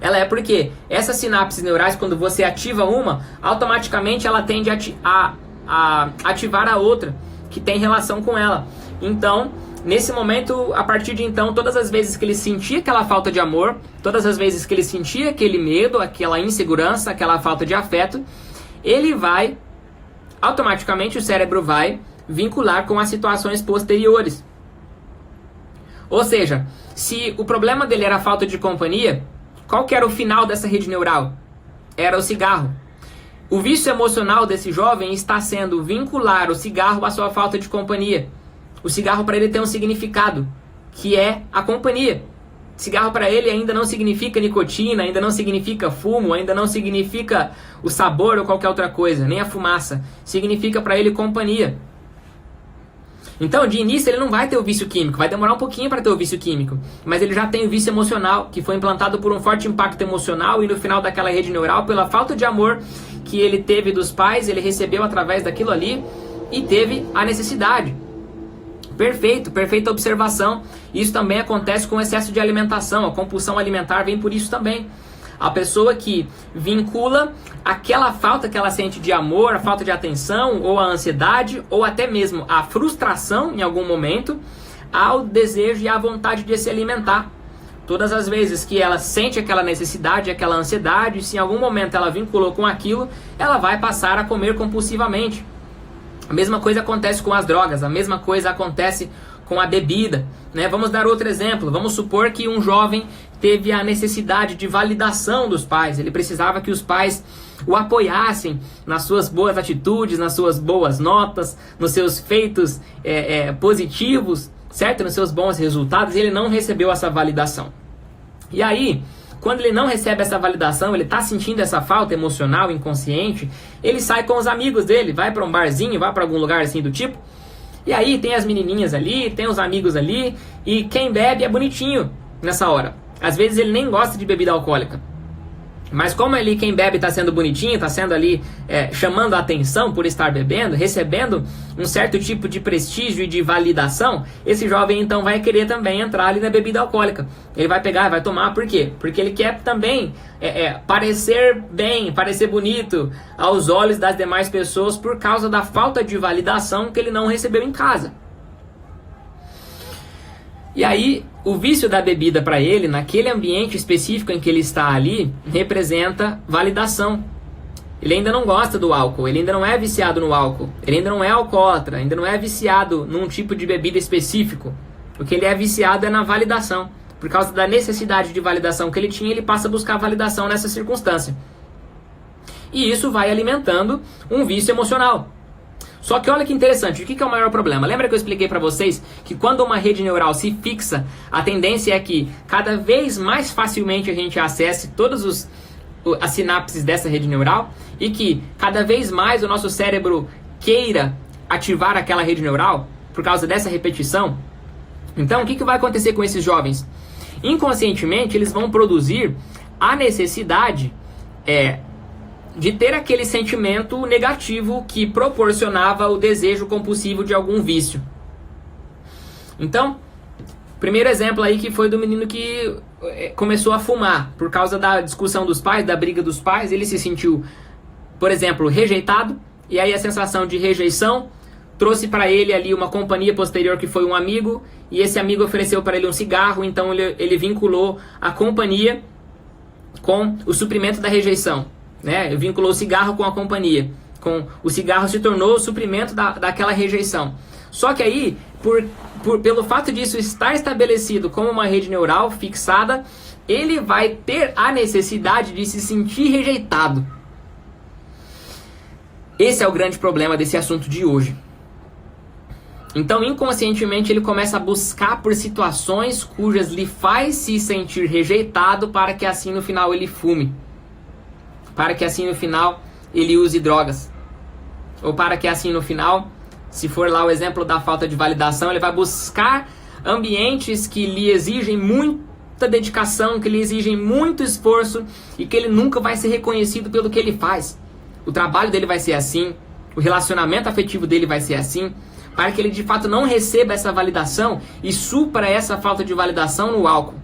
ela é porque essas sinapses neurais, quando você ativa uma, automaticamente ela tende a ativar a outra, que tem relação com ela. Então, nesse momento, a partir de então, todas as vezes que ele sentia aquela falta de amor, todas as vezes que ele sentia aquele medo, aquela insegurança, aquela falta de afeto, ele vai, automaticamente o cérebro vai vincular com as situações posteriores. Ou seja, se o problema dele era a falta de companhia, qual que era o final dessa rede neural? Era o cigarro. O vício emocional desse jovem está sendo vincular o cigarro à sua falta de companhia. O cigarro para ele tem um significado, que é a companhia. Cigarro para ele ainda não significa nicotina, ainda não significa fumo, ainda não significa o sabor ou qualquer outra coisa, nem a fumaça. Significa para ele companhia. Então, de início, ele não vai ter o vício químico, vai demorar um pouquinho para ter o vício químico. Mas ele já tem o vício emocional, que foi implantado por um forte impacto emocional e no final daquela rede neural, pela falta de amor que ele teve dos pais, ele recebeu através daquilo ali e teve a necessidade. Perfeito, perfeita observação. Isso também acontece com o excesso de alimentação. A compulsão alimentar vem por isso também. A pessoa que vincula aquela falta que ela sente de amor, a falta de atenção, ou a ansiedade, ou até mesmo a frustração em algum momento, ao desejo e à vontade de se alimentar. Todas as vezes que ela sente aquela necessidade, aquela ansiedade, se em algum momento ela vinculou com aquilo, ela vai passar a comer compulsivamente. A mesma coisa acontece com as drogas, a mesma coisa acontece com a bebida, né? Vamos dar outro exemplo. Vamos supor que um jovem teve a necessidade de validação dos pais. Ele precisava que os pais o apoiassem nas suas boas atitudes, nas suas boas notas, nos seus feitos positivos, certo? Nos seus bons resultados, e ele não recebeu essa validação. E aí, quando ele não recebe essa validação, ele está sentindo essa falta emocional, inconsciente, ele sai com os amigos dele, vai para um barzinho, vai para algum lugar assim do tipo, e aí tem as menininhas ali, tem os amigos ali, e quem bebe é bonitinho nessa hora. Às vezes ele nem gosta de bebida alcoólica, mas como ali quem bebe está sendo bonitinho, está sendo ali chamando a atenção por estar bebendo, recebendo um certo tipo de prestígio e de validação, esse jovem então vai querer também entrar ali na bebida alcoólica. Ele vai pegar e vai tomar, por quê? Porque ele quer também parecer bem, parecer bonito aos olhos das demais pessoas por causa da falta de validação que ele não recebeu em casa. E aí, o vício da bebida para ele, naquele ambiente específico em que ele está ali, representa validação. Ele ainda não gosta do álcool, ele ainda não é viciado no álcool, ele ainda não é alcoólatra, ainda não é viciado num tipo de bebida específico. O que ele é viciado é na validação. Por causa da necessidade de validação que ele tinha, ele passa a buscar validação nessa circunstância. E isso vai alimentando um vício emocional. Só que olha que interessante, o que é o maior problema? Lembra que eu expliquei para vocês que quando uma rede neural se fixa, a tendência é que cada vez mais facilmente a gente acesse todas as sinapses dessa rede neural e que cada vez mais o nosso cérebro queira ativar aquela rede neural por causa dessa repetição? Então, o que vai acontecer com esses jovens? Inconscientemente, eles vão produzir a necessidade de ter aquele sentimento negativo que proporcionava o desejo compulsivo de algum vício. Então, primeiro exemplo aí que foi do menino que começou a fumar por causa da discussão dos pais, da briga dos pais. Ele se sentiu, por exemplo, rejeitado, e aí a sensação de rejeição trouxe para ele ali uma companhia posterior que foi um amigo, e esse amigo ofereceu para ele um cigarro, então ele vinculou a companhia com o suprimento da rejeição. Né? Vinculou o cigarro com a companhia. O cigarro se tornou o suprimento daquela rejeição. Só que aí, pelo fato disso estar estabelecido como uma rede neural fixada, ele vai ter a necessidade de se sentir rejeitado. Esse é o grande problema desse assunto de hoje. Então, inconscientemente, ele começa a buscar por situações cujas lhe faz se sentir rejeitado para que assim no final ele fume. Para que assim no final ele use drogas. Ou para que assim no final, se for lá o exemplo da falta de validação, ele vai buscar ambientes que lhe exigem muita dedicação, que lhe exigem muito esforço e que ele nunca vai ser reconhecido pelo que ele faz. O trabalho dele vai ser assim, o relacionamento afetivo dele vai ser assim, para que ele de fato não receba essa validação e supra essa falta de validação no álcool.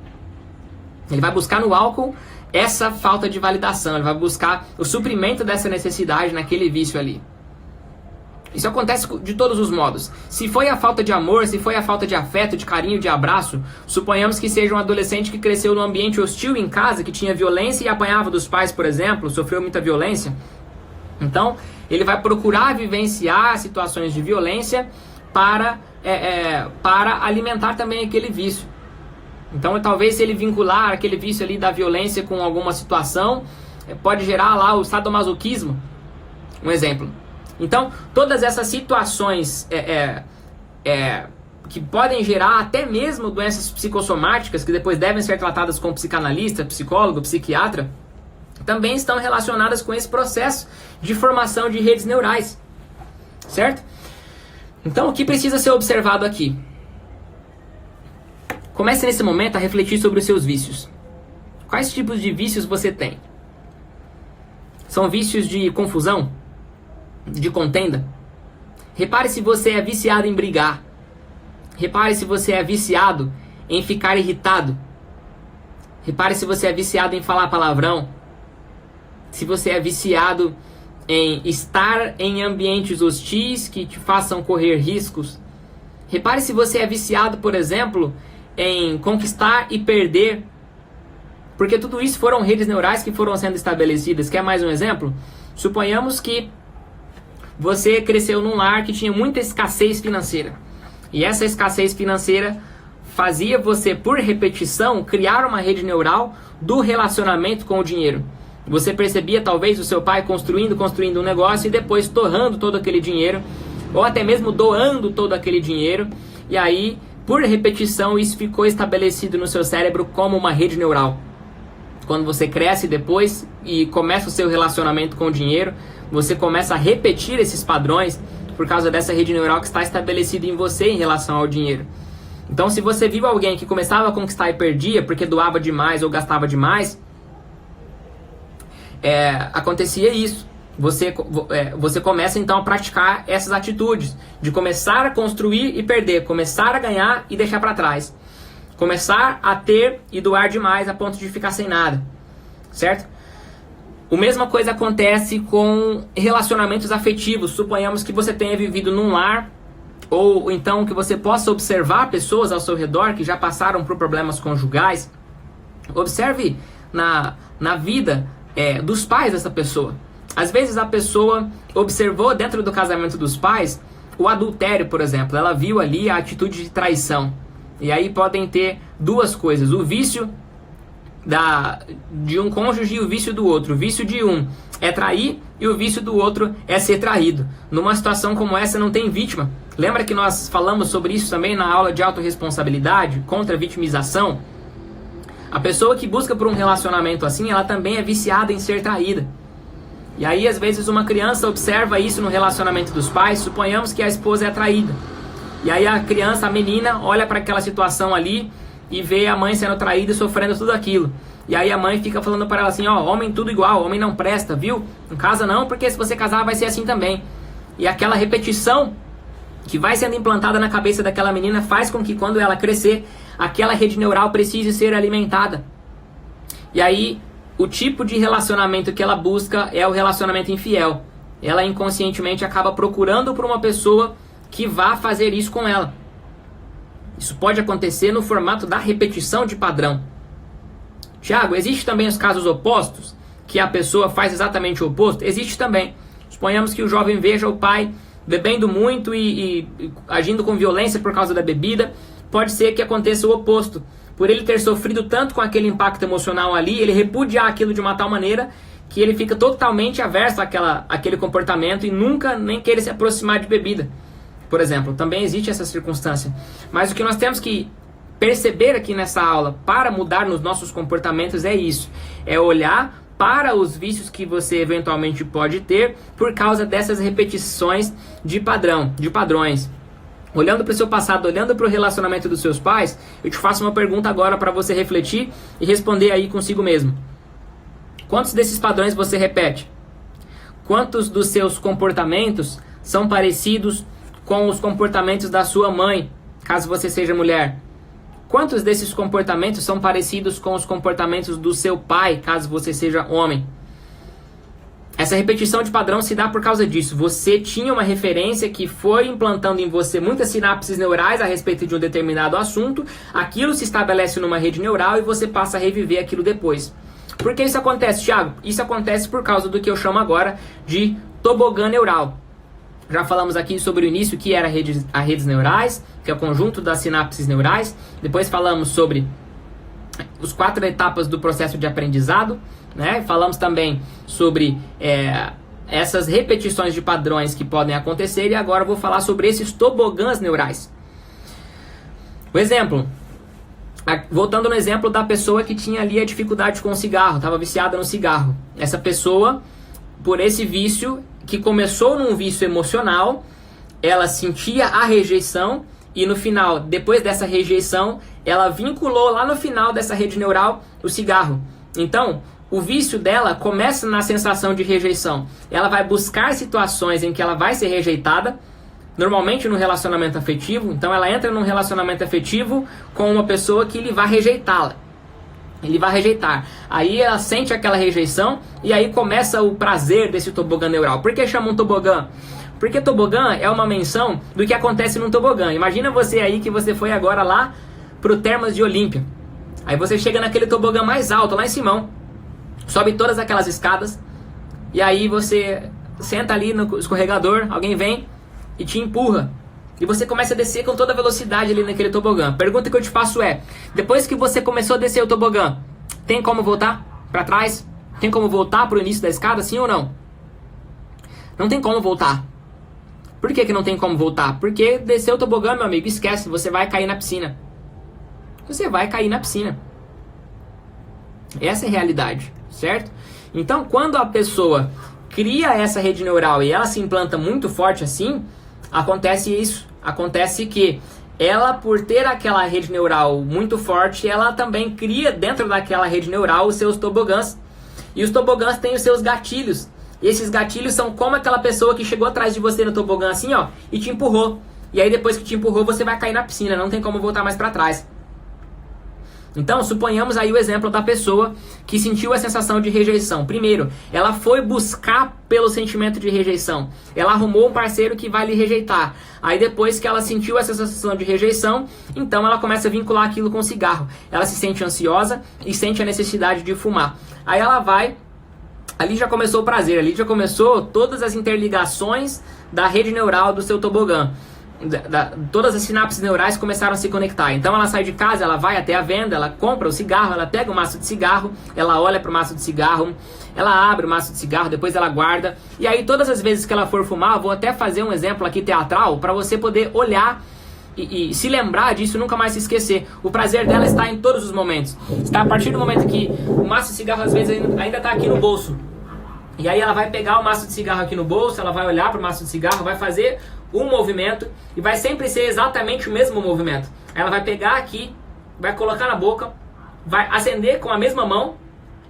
Ele vai buscar no álcool essa falta de validação, ele vai buscar o suprimento dessa necessidade naquele vício ali. Isso acontece de todos os modos. Se foi a falta de amor, se foi a falta de afeto, de carinho, de abraço, suponhamos que seja um adolescente que cresceu num ambiente hostil em casa, que tinha violência e apanhava dos pais, por exemplo, sofreu muita violência. Então, ele vai procurar vivenciar situações de violência para alimentar também aquele vício. Então, talvez se ele vincular aquele vício ali da violência com alguma situação, pode gerar lá o sadomasoquismo, um exemplo. Então, todas essas situações que podem gerar até mesmo doenças psicossomáticas, que depois devem ser tratadas com psicanalista, psicólogo, psiquiatra, também estão relacionadas com esse processo de formação de redes neurais, certo? Então, o que precisa ser observado aqui? Comece nesse momento a refletir sobre os seus vícios. Quais tipos de vícios você tem? São vícios de confusão? De contenda? Repare se você é viciado em brigar. Repare se você é viciado em ficar irritado. Repare se você é viciado em falar palavrão. Se você é viciado em estar em ambientes hostis que te façam correr riscos. Repare se você é viciado, por exemplo, em conquistar e perder. Porque tudo isso foram redes neurais que foram sendo estabelecidas. Quer mais um exemplo? Suponhamos que você cresceu num lar que tinha muita escassez financeira. E essa escassez financeira fazia você, por repetição, criar uma rede neural do relacionamento com o dinheiro. Você percebia talvez o seu pai construindo um negócio e depois torrando todo aquele dinheiro, ou até mesmo doando todo aquele dinheiro, e aí, por repetição, isso ficou estabelecido no seu cérebro como uma rede neural. Quando você cresce depois e começa o seu relacionamento com o dinheiro, você começa a repetir esses padrões por causa dessa rede neural que está estabelecida em você em relação ao dinheiro. Então, se você viu alguém que começava a conquistar e perdia porque doava demais ou gastava demais, acontecia isso. Você começa então a praticar essas atitudes de começar a construir e perder, começar a ganhar e deixar para trás, começar a ter e doar demais a ponto de ficar sem nada, certo? A mesma coisa acontece com relacionamentos afetivos. Suponhamos que você tenha vivido num lar, ou então que você possa observar pessoas ao seu redor que já passaram por problemas conjugais. Observe na vida dos pais dessa pessoa. Às vezes a pessoa observou dentro do casamento dos pais o adultério, por exemplo. Ela viu ali a atitude de traição. E aí podem ter duas coisas: o vício de um cônjuge e o vício do outro. O vício de um é trair e o vício do outro é ser traído. Numa situação como essa não tem vítima. Lembra que nós falamos sobre isso também na aula de autorresponsabilidade, contra a vitimização? A pessoa que busca por um relacionamento assim, ela também é viciada em ser traída. E aí, às vezes, uma criança observa isso no relacionamento dos pais. Suponhamos que a esposa é traída. E aí a criança, a menina, olha para aquela situação ali e vê a mãe sendo traída e sofrendo tudo aquilo. E aí a mãe fica falando para ela assim, homem tudo igual, homem não presta, viu? Não casa não, porque se você casar vai ser assim também. E aquela repetição que vai sendo implantada na cabeça daquela menina faz com que quando ela crescer, aquela rede neural precise ser alimentada. E aí, o tipo de relacionamento que ela busca é o relacionamento infiel. Ela inconscientemente acaba procurando por uma pessoa que vá fazer isso com ela. Isso pode acontecer no formato da repetição de padrão. Tiago, existe também os casos opostos, que a pessoa faz exatamente o oposto? Existe também. Suponhamos que o jovem veja o pai bebendo muito e agindo com violência por causa da bebida. Pode ser que aconteça o oposto. Por ele ter sofrido tanto com aquele impacto emocional ali, ele repudiar aquilo de uma tal maneira que ele fica totalmente averso àquele comportamento e nunca nem querer se aproximar de bebida. Por exemplo, também existe essa circunstância. Mas o que nós temos que perceber aqui nessa aula para mudar nos nossos comportamentos é isso. É olhar para os vícios que você eventualmente pode ter por causa dessas repetições de padrões. Olhando para o seu passado, olhando para o relacionamento dos seus pais, eu te faço uma pergunta agora para você refletir e responder aí consigo mesmo. Quantos desses padrões você repete? Quantos dos seus comportamentos são parecidos com os comportamentos da sua mãe, caso você seja mulher? Quantos desses comportamentos são parecidos com os comportamentos do seu pai, caso você seja homem? Essa repetição de padrão se dá por causa disso. Você tinha uma referência que foi implantando em você muitas sinapses neurais a respeito de um determinado assunto. Aquilo se estabelece numa rede neural e você passa a reviver aquilo depois. Por que isso acontece, Thiago? Isso acontece por causa do que eu chamo agora de tobogã neural. Já falamos aqui sobre o início, que era as redes neurais, que é o conjunto das sinapses neurais. Depois falamos sobre as 4 etapas do processo de aprendizado, né? Falamos também sobre essas repetições de padrões que podem acontecer. E agora eu vou falar sobre esses tobogãs neurais. O exemplo, voltando no exemplo da pessoa que tinha ali a dificuldade com o cigarro, estava viciada no cigarro. Essa pessoa, por esse vício, que começou num vício emocional, ela sentia a rejeição e no final, depois dessa rejeição, ela vinculou lá no final dessa rede neural o cigarro. Então, o vício dela começa na sensação de rejeição. Ela vai buscar situações em que ela vai ser rejeitada, normalmente no relacionamento afetivo. Então ela entra num relacionamento afetivo com uma pessoa que ele vai rejeitá-la. Ele vai rejeitar. Aí ela sente aquela rejeição e aí começa o prazer desse tobogã neural. Por que chamam tobogã? Porque tobogã é uma menção do que acontece num tobogã. Imagina você aí que você foi agora lá pro Termas de Olímpia. Aí você chega naquele tobogã mais alto, lá em Simão. Sobe todas aquelas escadas. E aí você senta ali no escorregador, alguém vem e te empurra E você começa a descer com toda velocidade ali naquele tobogã. A pergunta que eu te faço é, depois que você começou a descer o tobogã, tem como voltar para trás? Tem como voltar para o início da escada, sim ou não? Não tem como voltar. Por que não tem como voltar? Porque desceu o tobogã, meu amigo, esquece, você vai cair na piscina. Você vai cair na piscina. Essa é a realidade, certo? Então, quando a pessoa cria essa rede neural e ela se implanta muito forte assim, acontece isso. Acontece que ela, por ter aquela rede neural muito forte, ela também cria dentro daquela rede neural os seus tobogãs. E os tobogãs têm os seus gatilhos. E esses gatilhos são como aquela pessoa que chegou atrás de você no tobogã assim, ó, e te empurrou. E aí depois que te empurrou, você vai cair na piscina, não tem como voltar mais para trás. Então, suponhamos aí o exemplo da pessoa que sentiu a sensação de rejeição. Primeiro, ela foi buscar pelo sentimento de rejeição. Ela arrumou um parceiro que vai lhe rejeitar. Aí depois que ela sentiu essa sensação de rejeição, então ela começa a vincular aquilo com o cigarro. Ela se sente ansiosa e sente a necessidade de fumar. Aí ela vai... Ali já começou o prazer, ali já começou todas as interligações da rede neural do seu tobogã. Todas as sinapses neurais começaram a se conectar. Então ela sai de casa, ela vai até a venda, ela compra o cigarro, ela pega o maço de cigarro, ela olha para o maço de cigarro, ela abre o maço de cigarro, depois ela guarda. E aí todas as vezes que ela for fumar, eu vou até fazer um exemplo aqui teatral para você poder olhar e se lembrar disso, nunca mais se esquecer. O prazer dela está em todos os momentos. Está a partir do momento que o maço de cigarro às vezes ainda está aqui no bolso. E aí ela vai pegar o maço de cigarro aqui no bolso, ela vai olhar para o maço de cigarro, vai fazer um movimento e vai sempre ser exatamente o mesmo movimento. Aí ela vai pegar aqui, vai colocar na boca, vai acender com a mesma mão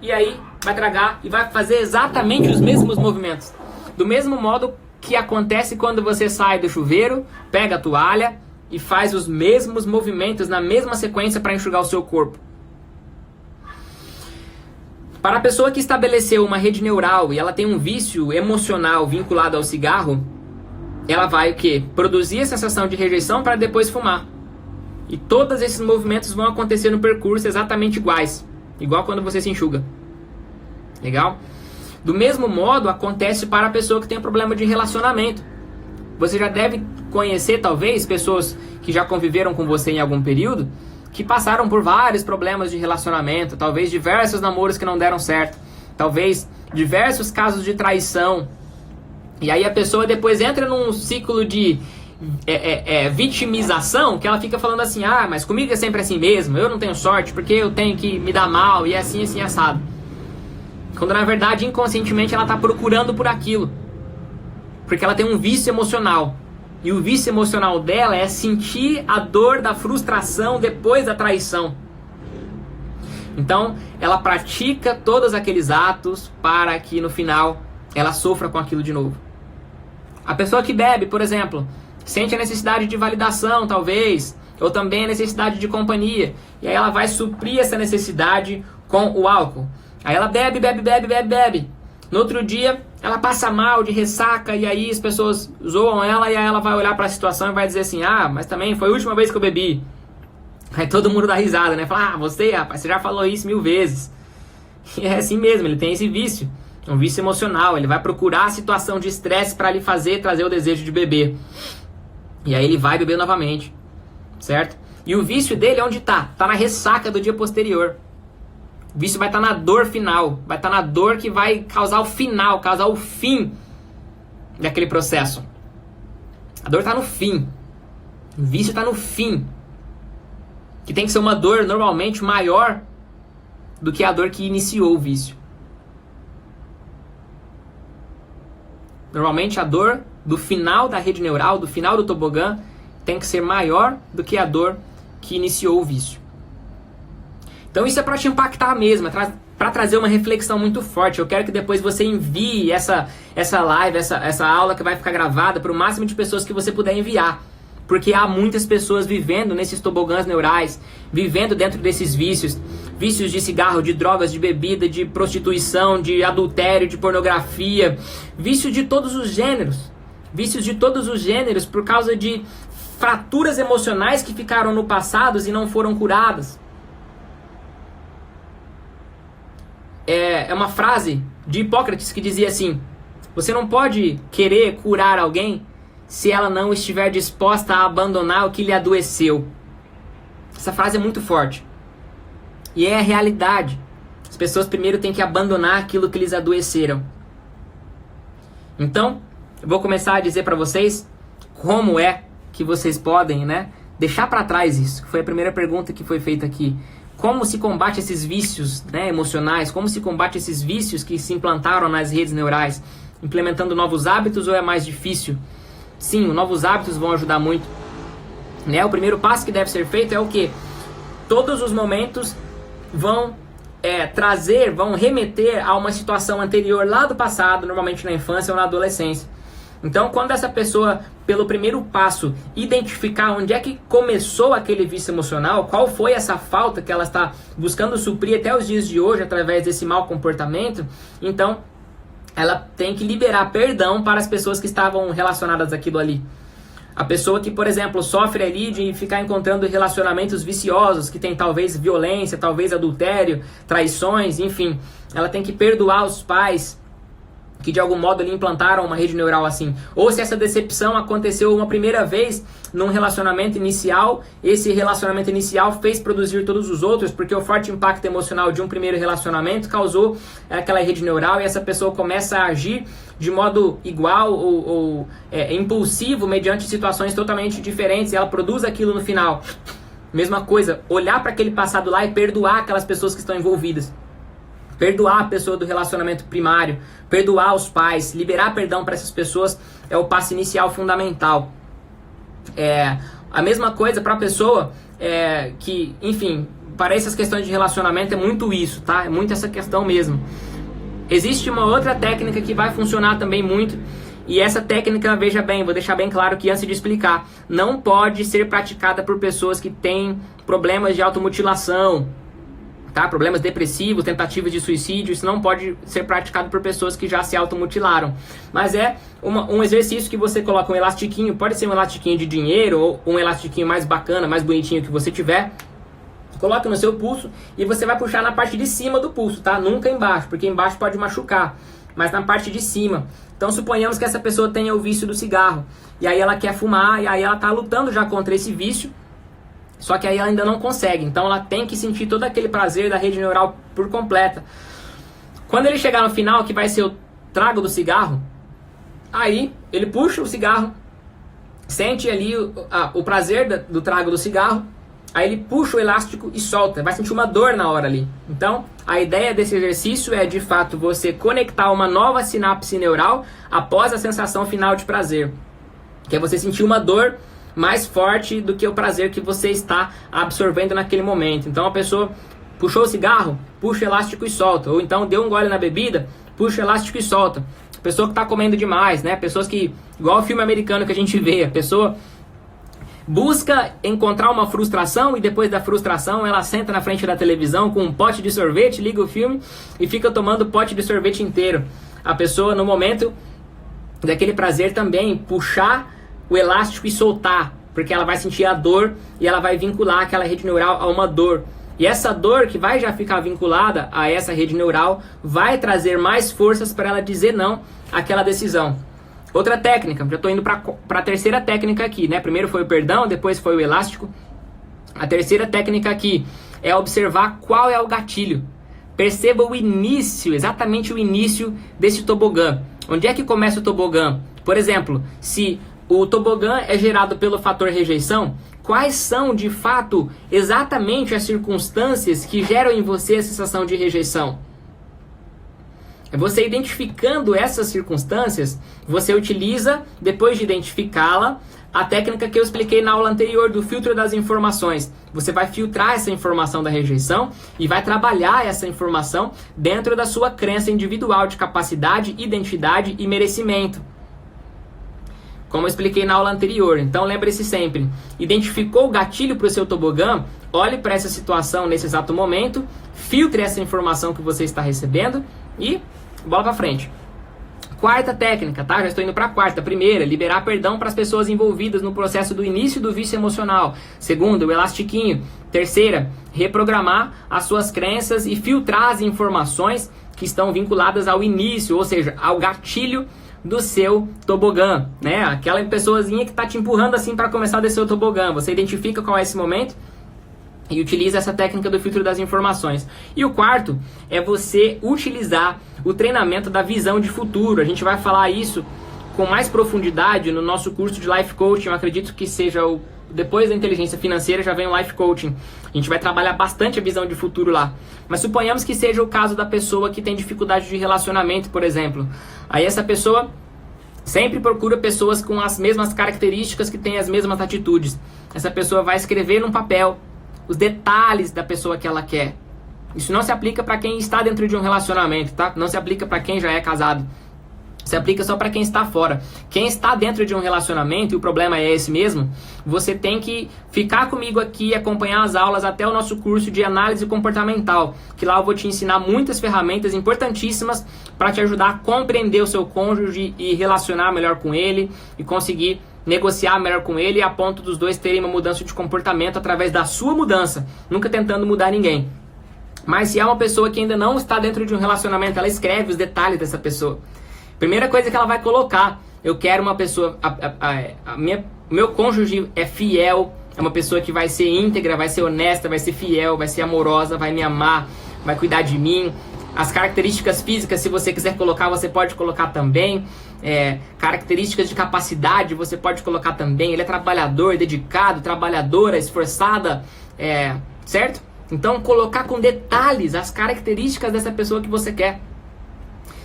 e aí vai tragar e vai fazer exatamente os mesmos movimentos. Do mesmo modo que acontece quando você sai do chuveiro, pega a toalha e faz os mesmos movimentos na mesma sequência para enxugar o seu corpo. Para a pessoa que estabeleceu uma rede neural e ela tem um vício emocional vinculado ao cigarro, ela vai o quê? Produzir a sensação de rejeição para depois fumar. E todos esses movimentos vão acontecer no percurso exatamente iguais. Igual quando você se enxuga. Legal? Do mesmo modo, acontece para a pessoa que tem problema de relacionamento. Você já deve conhecer, talvez, pessoas que já conviveram com você em algum período, que passaram por vários problemas de relacionamento, talvez diversos namoros que não deram certo, talvez diversos casos de traição. E aí a pessoa depois entra num ciclo de vitimização, que ela fica falando assim, ah, mas comigo é sempre assim mesmo, eu não tenho sorte porque eu tenho que me dar mal, e é assim, assim, assado. Quando na verdade, inconscientemente, ela está procurando por aquilo. Porque ela tem um vício emocional. E o vício emocional dela é sentir a dor da frustração depois da traição. Então, ela pratica todos aqueles atos para que no final ela sofra com aquilo de novo. A pessoa que bebe, por exemplo, sente a necessidade de validação, talvez, ou também a necessidade de companhia. E aí ela vai suprir essa necessidade com o álcool. Aí ela bebe, bebe, bebe, bebe, bebe. No outro dia, ela passa mal de ressaca e aí as pessoas zoam ela e aí ela vai olhar para a situação e vai dizer assim, ah, mas também foi a última vez que eu bebi. Aí todo mundo dá risada, né? Fala, ah, você, rapaz, você já falou isso 1000 vezes. E é assim mesmo, ele tem esse vício. É um vício emocional, ele vai procurar a situação de estresse para lhe fazer trazer o desejo de beber. E aí ele vai beber novamente, certo? E o vício dele é onde tá? Tá na ressaca do dia posterior. O vício vai estar na dor final, vai estar na dor que vai causar o final, causar o fim daquele processo. A dor está no fim. O vício está no fim. Que tem que ser uma dor normalmente maior do que a dor que iniciou o vício. Normalmente a dor do final da rede neural, do final do tobogã, tem que ser maior do que a dor que iniciou o vício. Então isso é para te impactar mesmo, para trazer uma reflexão muito forte. Eu quero que depois você envie essa live, essa aula que vai ficar gravada para o máximo de pessoas que você puder enviar. Porque há muitas pessoas vivendo nesses tobogãs neurais, vivendo dentro desses vícios. Vícios de cigarro, de drogas, de bebida, de prostituição, de adultério, de pornografia. Vícios de todos os gêneros. Vícios de todos os gêneros por causa de fraturas emocionais que ficaram no passado e não foram curadas. É uma frase de Hipócrates que dizia assim: você não pode querer curar alguém se ela não estiver disposta a abandonar o que lhe adoeceu. Essa frase é muito forte. E é a realidade. As pessoas primeiro têm que abandonar aquilo que lhes adoeceram. Então, eu vou começar a dizer para vocês como é que vocês podem, deixar para trás isso. Que foi a primeira pergunta que foi feita aqui. Como se combate esses vícios, emocionais? Como se combate esses vícios que se implantaram nas redes neurais? Implementando novos hábitos ou é mais difícil? Sim, novos hábitos vão ajudar muito. O primeiro passo que deve ser feito é o quê? Todos os momentos vão vão remeter a uma situação anterior lá do passado, normalmente na infância ou na adolescência. Então, quando essa pessoa, pelo primeiro passo, identificar onde é que começou aquele vício emocional, qual foi essa falta que ela está buscando suprir até os dias de hoje através desse mau comportamento, então ela tem que liberar perdão para as pessoas que estavam relacionadas àquilo ali. A pessoa que, por exemplo, sofre ali de ficar encontrando relacionamentos viciosos, que tem talvez violência, talvez adultério, traições, enfim, ela tem que perdoar os pais que de algum modo lhe implantaram uma rede neural assim. Ou se essa decepção aconteceu uma primeira vez num relacionamento inicial, esse relacionamento inicial fez produzir todos os outros, porque o forte impacto emocional de um primeiro relacionamento causou aquela rede neural e essa pessoa começa a agir de modo igual ou impulsivo mediante situações totalmente diferentes e ela produz aquilo no final. Mesma coisa, olhar para aquele passado lá e perdoar aquelas pessoas que estão envolvidas. Perdoar a pessoa do relacionamento primário, perdoar os pais, liberar perdão para essas pessoas é o passo inicial fundamental. A mesma coisa para a pessoa que, enfim, para essas questões de relacionamento é muito isso, tá? É muito essa questão mesmo. Existe uma outra técnica que vai funcionar também muito, e essa técnica, veja bem, vou deixar bem claro que antes de explicar, não pode ser praticada por pessoas que têm problemas de automutilação, tá? Problemas depressivos, tentativas de suicídio, isso não pode ser praticado por pessoas que já se automutilaram. Mas é um exercício que você coloca um elastiquinho, pode ser um elastiquinho de dinheiro ou um elastiquinho mais bacana, mais bonitinho que você tiver. Coloca no seu pulso e você vai puxar na parte de cima do pulso, tá? Nunca embaixo, porque embaixo pode machucar, mas na parte de cima. Então suponhamos que essa pessoa tenha o vício do cigarro, e aí ela quer fumar, e aí ela tá lutando já contra esse vício, só que aí ela ainda não consegue, então ela tem que sentir todo aquele prazer da rede neural por completa. Quando ele chegar no final, que vai ser o trago do aí ele puxa o cigarro, sente ali o prazer do trago do cigarro, aí ele puxa o elástico e solta, vai sentir uma dor na hora ali. Então, a ideia desse exercício é, de fato, você conectar uma nova sinapse neural após a sensação final de prazer, que é você sentir uma dor mais forte do que o prazer que você está absorvendo naquele momento. Então a pessoa puxou o cigarro, puxa o elástico e solta. Ou então deu um gole na bebida, puxa o elástico e solta. Pessoa que está comendo demais, pessoas que, igual o filme americano que a gente vê, a pessoa busca encontrar uma frustração e depois da frustração ela senta na frente da televisão com um pote de sorvete, liga o filme e fica tomando o pote de sorvete inteiro. A pessoa, no momento daquele prazer também, puxar o elástico e soltar, porque ela vai sentir a dor e ela vai vincular aquela rede neural a uma dor. E essa dor que vai já ficar vinculada a essa rede neural vai trazer mais forças para ela dizer não àquela decisão. Outra técnica, já estou indo para a terceira técnica aqui, Primeiro foi o perdão, depois foi o elástico. A terceira técnica aqui é observar qual é o gatilho. Perceba o início, exatamente o início desse tobogã. Onde é que começa o tobogã? Por exemplo, se o tobogã é gerado pelo fator rejeição, quais são, de fato, exatamente as circunstâncias que geram em você a sensação de rejeição? É você identificando essas circunstâncias, você utiliza, depois de identificá-la, a técnica que eu expliquei na aula anterior do filtro das informações. Você vai filtrar essa informação da rejeição e vai trabalhar essa informação dentro da sua crença individual de capacidade, identidade e merecimento. Como eu expliquei na aula anterior. Então lembre-se sempre, identificou o gatilho para o seu tobogã, olhe para essa situação nesse exato momento, filtre essa informação que você está recebendo e bola para frente. Quarta técnica, tá? Já estou indo para a quarta. Primeira, liberar perdão para as pessoas envolvidas no processo do início do vício emocional. Segunda, o elastiquinho. Terceira, reprogramar as suas crenças e filtrar as informações que estão vinculadas ao início, ou seja, ao gatilho do seu tobogã, né? Aquela pessoazinha que está te empurrando assim para começar a descer o tobogã. Você identifica qual é esse momento e utiliza essa técnica do filtro das informações. E o quarto é você utilizar o treinamento da visão de futuro. A gente vai falar isso com mais profundidade no nosso curso de Life Coaching. Eu acredito que seja depois da inteligência financeira já vem o Life Coaching. A gente vai trabalhar bastante a visão de futuro lá. Mas suponhamos que seja o caso da pessoa que tem dificuldade de relacionamento, por exemplo. Aí essa pessoa sempre procura pessoas com as mesmas características, que têm as mesmas atitudes. Essa pessoa vai escrever num papel os detalhes da pessoa que ela quer. Isso não se aplica para quem está dentro de um relacionamento, tá? Não se aplica para quem já é casado. Se aplica só para quem está fora. Quem está dentro de um relacionamento, e o problema é esse mesmo, você tem que ficar comigo aqui e acompanhar as aulas até o nosso curso de análise comportamental, que lá eu vou te ensinar muitas ferramentas importantíssimas para te ajudar a compreender o seu cônjuge e relacionar melhor com ele e conseguir negociar melhor com ele, a ponto dos dois terem uma mudança de comportamento através da sua mudança, nunca tentando mudar ninguém. Mas se é uma pessoa que ainda não está dentro de um relacionamento, ela escreve os detalhes dessa pessoa. Primeira coisa que ela vai colocar: eu quero uma pessoa, meu cônjuge é fiel, é uma pessoa que vai ser íntegra, vai ser honesta, vai ser fiel, vai ser amorosa, vai me amar, vai cuidar de mim. As características físicas, se você quiser colocar, você pode colocar também. Características de capacidade, você pode colocar também. Ele é trabalhador, dedicado, trabalhadora, esforçada, certo? Então, colocar com detalhes as características dessa pessoa que você quer.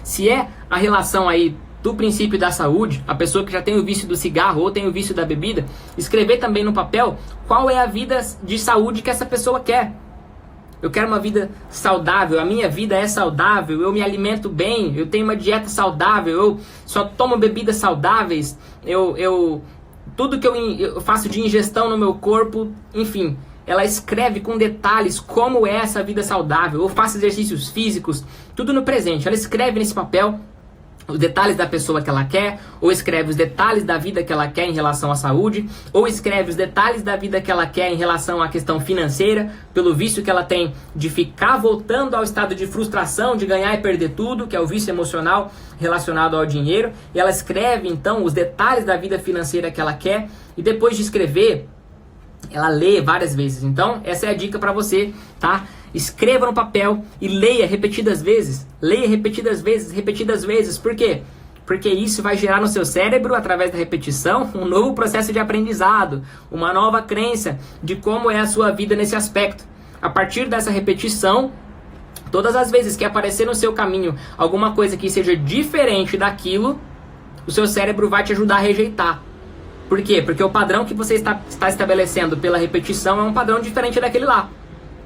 Se é a relação aí do princípio da saúde, a pessoa que já tem o vício do cigarro ou tem o vício da bebida, escrever também no papel qual é a vida de saúde que essa pessoa quer. Eu quero uma vida saudável, a minha vida é saudável, eu me alimento bem, eu tenho uma dieta saudável, eu só tomo bebidas saudáveis, tudo que eu faço de ingestão no meu corpo, enfim. Ela escreve com detalhes como é essa vida saudável. Eu faço exercícios físicos, tudo no presente. Ela escreve nesse papel os detalhes da pessoa que ela quer, ou escreve os detalhes da vida que ela quer em relação à saúde, ou escreve os detalhes da vida que ela quer em relação à questão financeira, pelo vício que ela tem de ficar voltando ao estado de frustração, de ganhar e perder tudo, que é o vício emocional relacionado ao dinheiro. E ela escreve então os detalhes da vida financeira que ela quer, e depois de escrever, ela lê várias vezes. Então, essa é a dica para você, tá? Escreva no papel e leia repetidas vezes. Leia repetidas vezes. Por quê? Porque isso vai gerar no seu cérebro, através da repetição, um novo processo de aprendizado, uma nova crença de como é a sua vida nesse aspecto. A partir dessa repetição, todas as vezes que aparecer no seu caminho alguma coisa que seja diferente daquilo, o seu cérebro vai te ajudar a rejeitar. Por quê? Porque o padrão que você está estabelecendo pela repetição é um padrão diferente daquele lá,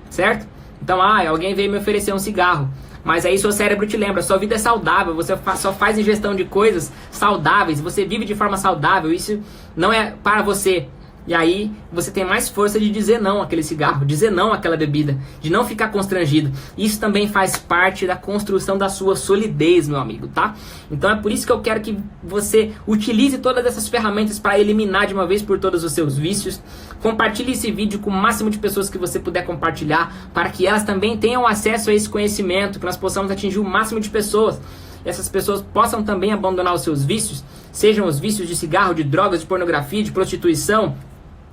certo? Então, alguém veio me oferecer um cigarro, mas aí seu cérebro te lembra, sua vida é saudável, você só faz ingestão de coisas saudáveis, você vive de forma saudável, isso não é para você. E aí você tem mais força de dizer não àquele cigarro, dizer não àquela bebida, de não ficar constrangido. Isso também faz parte da construção da sua solidez, meu amigo, tá? Então é por isso que eu quero que você utilize todas essas ferramentas para eliminar de uma vez por todas os seus vícios. Compartilhe esse vídeo com o máximo de pessoas que você puder compartilhar, para que elas também tenham acesso a esse conhecimento, que nós possamos atingir o máximo de pessoas. E essas pessoas possam também abandonar os seus vícios, sejam os vícios de cigarro, de drogas, de pornografia, de prostituição,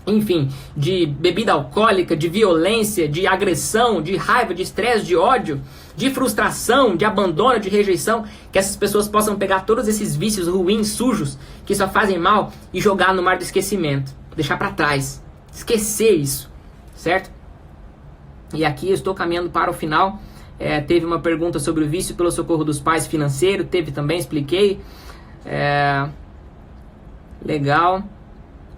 enfim, de bebida alcoólica, de violência, de agressão, de raiva, de estresse, de ódio, de frustração, de abandono, de rejeição, que essas pessoas possam pegar todos esses vícios ruins, sujos, que só fazem mal, e jogar no mar do esquecimento, deixar para trás, esquecer isso, certo? E aqui eu estou caminhando para o final. Teve uma pergunta sobre o vício pelo socorro dos pais financeiro, teve também, expliquei. Legal.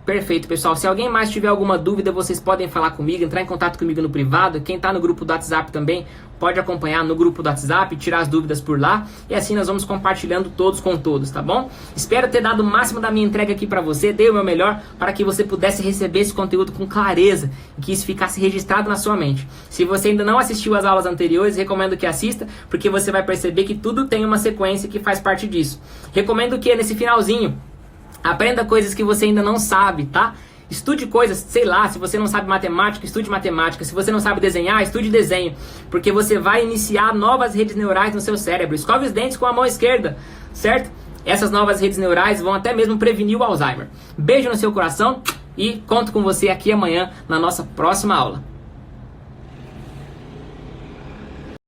Perfeito, pessoal. Se alguém mais tiver alguma dúvida, vocês podem falar comigo, entrar em contato comigo no privado. Quem está no grupo do WhatsApp também pode acompanhar no grupo do WhatsApp, tirar as dúvidas por lá. E assim nós vamos compartilhando todos com todos, tá bom? Espero ter dado o máximo da minha entrega aqui para você. Dei o meu melhor para que você pudesse receber esse conteúdo com clareza e que isso ficasse registrado na sua mente. Se você ainda não assistiu às aulas anteriores, recomendo que assista, porque você vai perceber que tudo tem uma sequência que faz parte disso. Recomendo que nesse finalzinho aprenda coisas que você ainda não sabe, tá? Estude coisas, sei lá, se você não sabe matemática, estude matemática. Se você não sabe desenhar, estude desenho. Porque você vai iniciar novas redes neurais no seu cérebro. Escove os dentes com a mão esquerda, certo? Essas novas redes neurais vão até mesmo prevenir o Alzheimer. Beijo no seu coração e conto com você aqui amanhã na nossa próxima aula.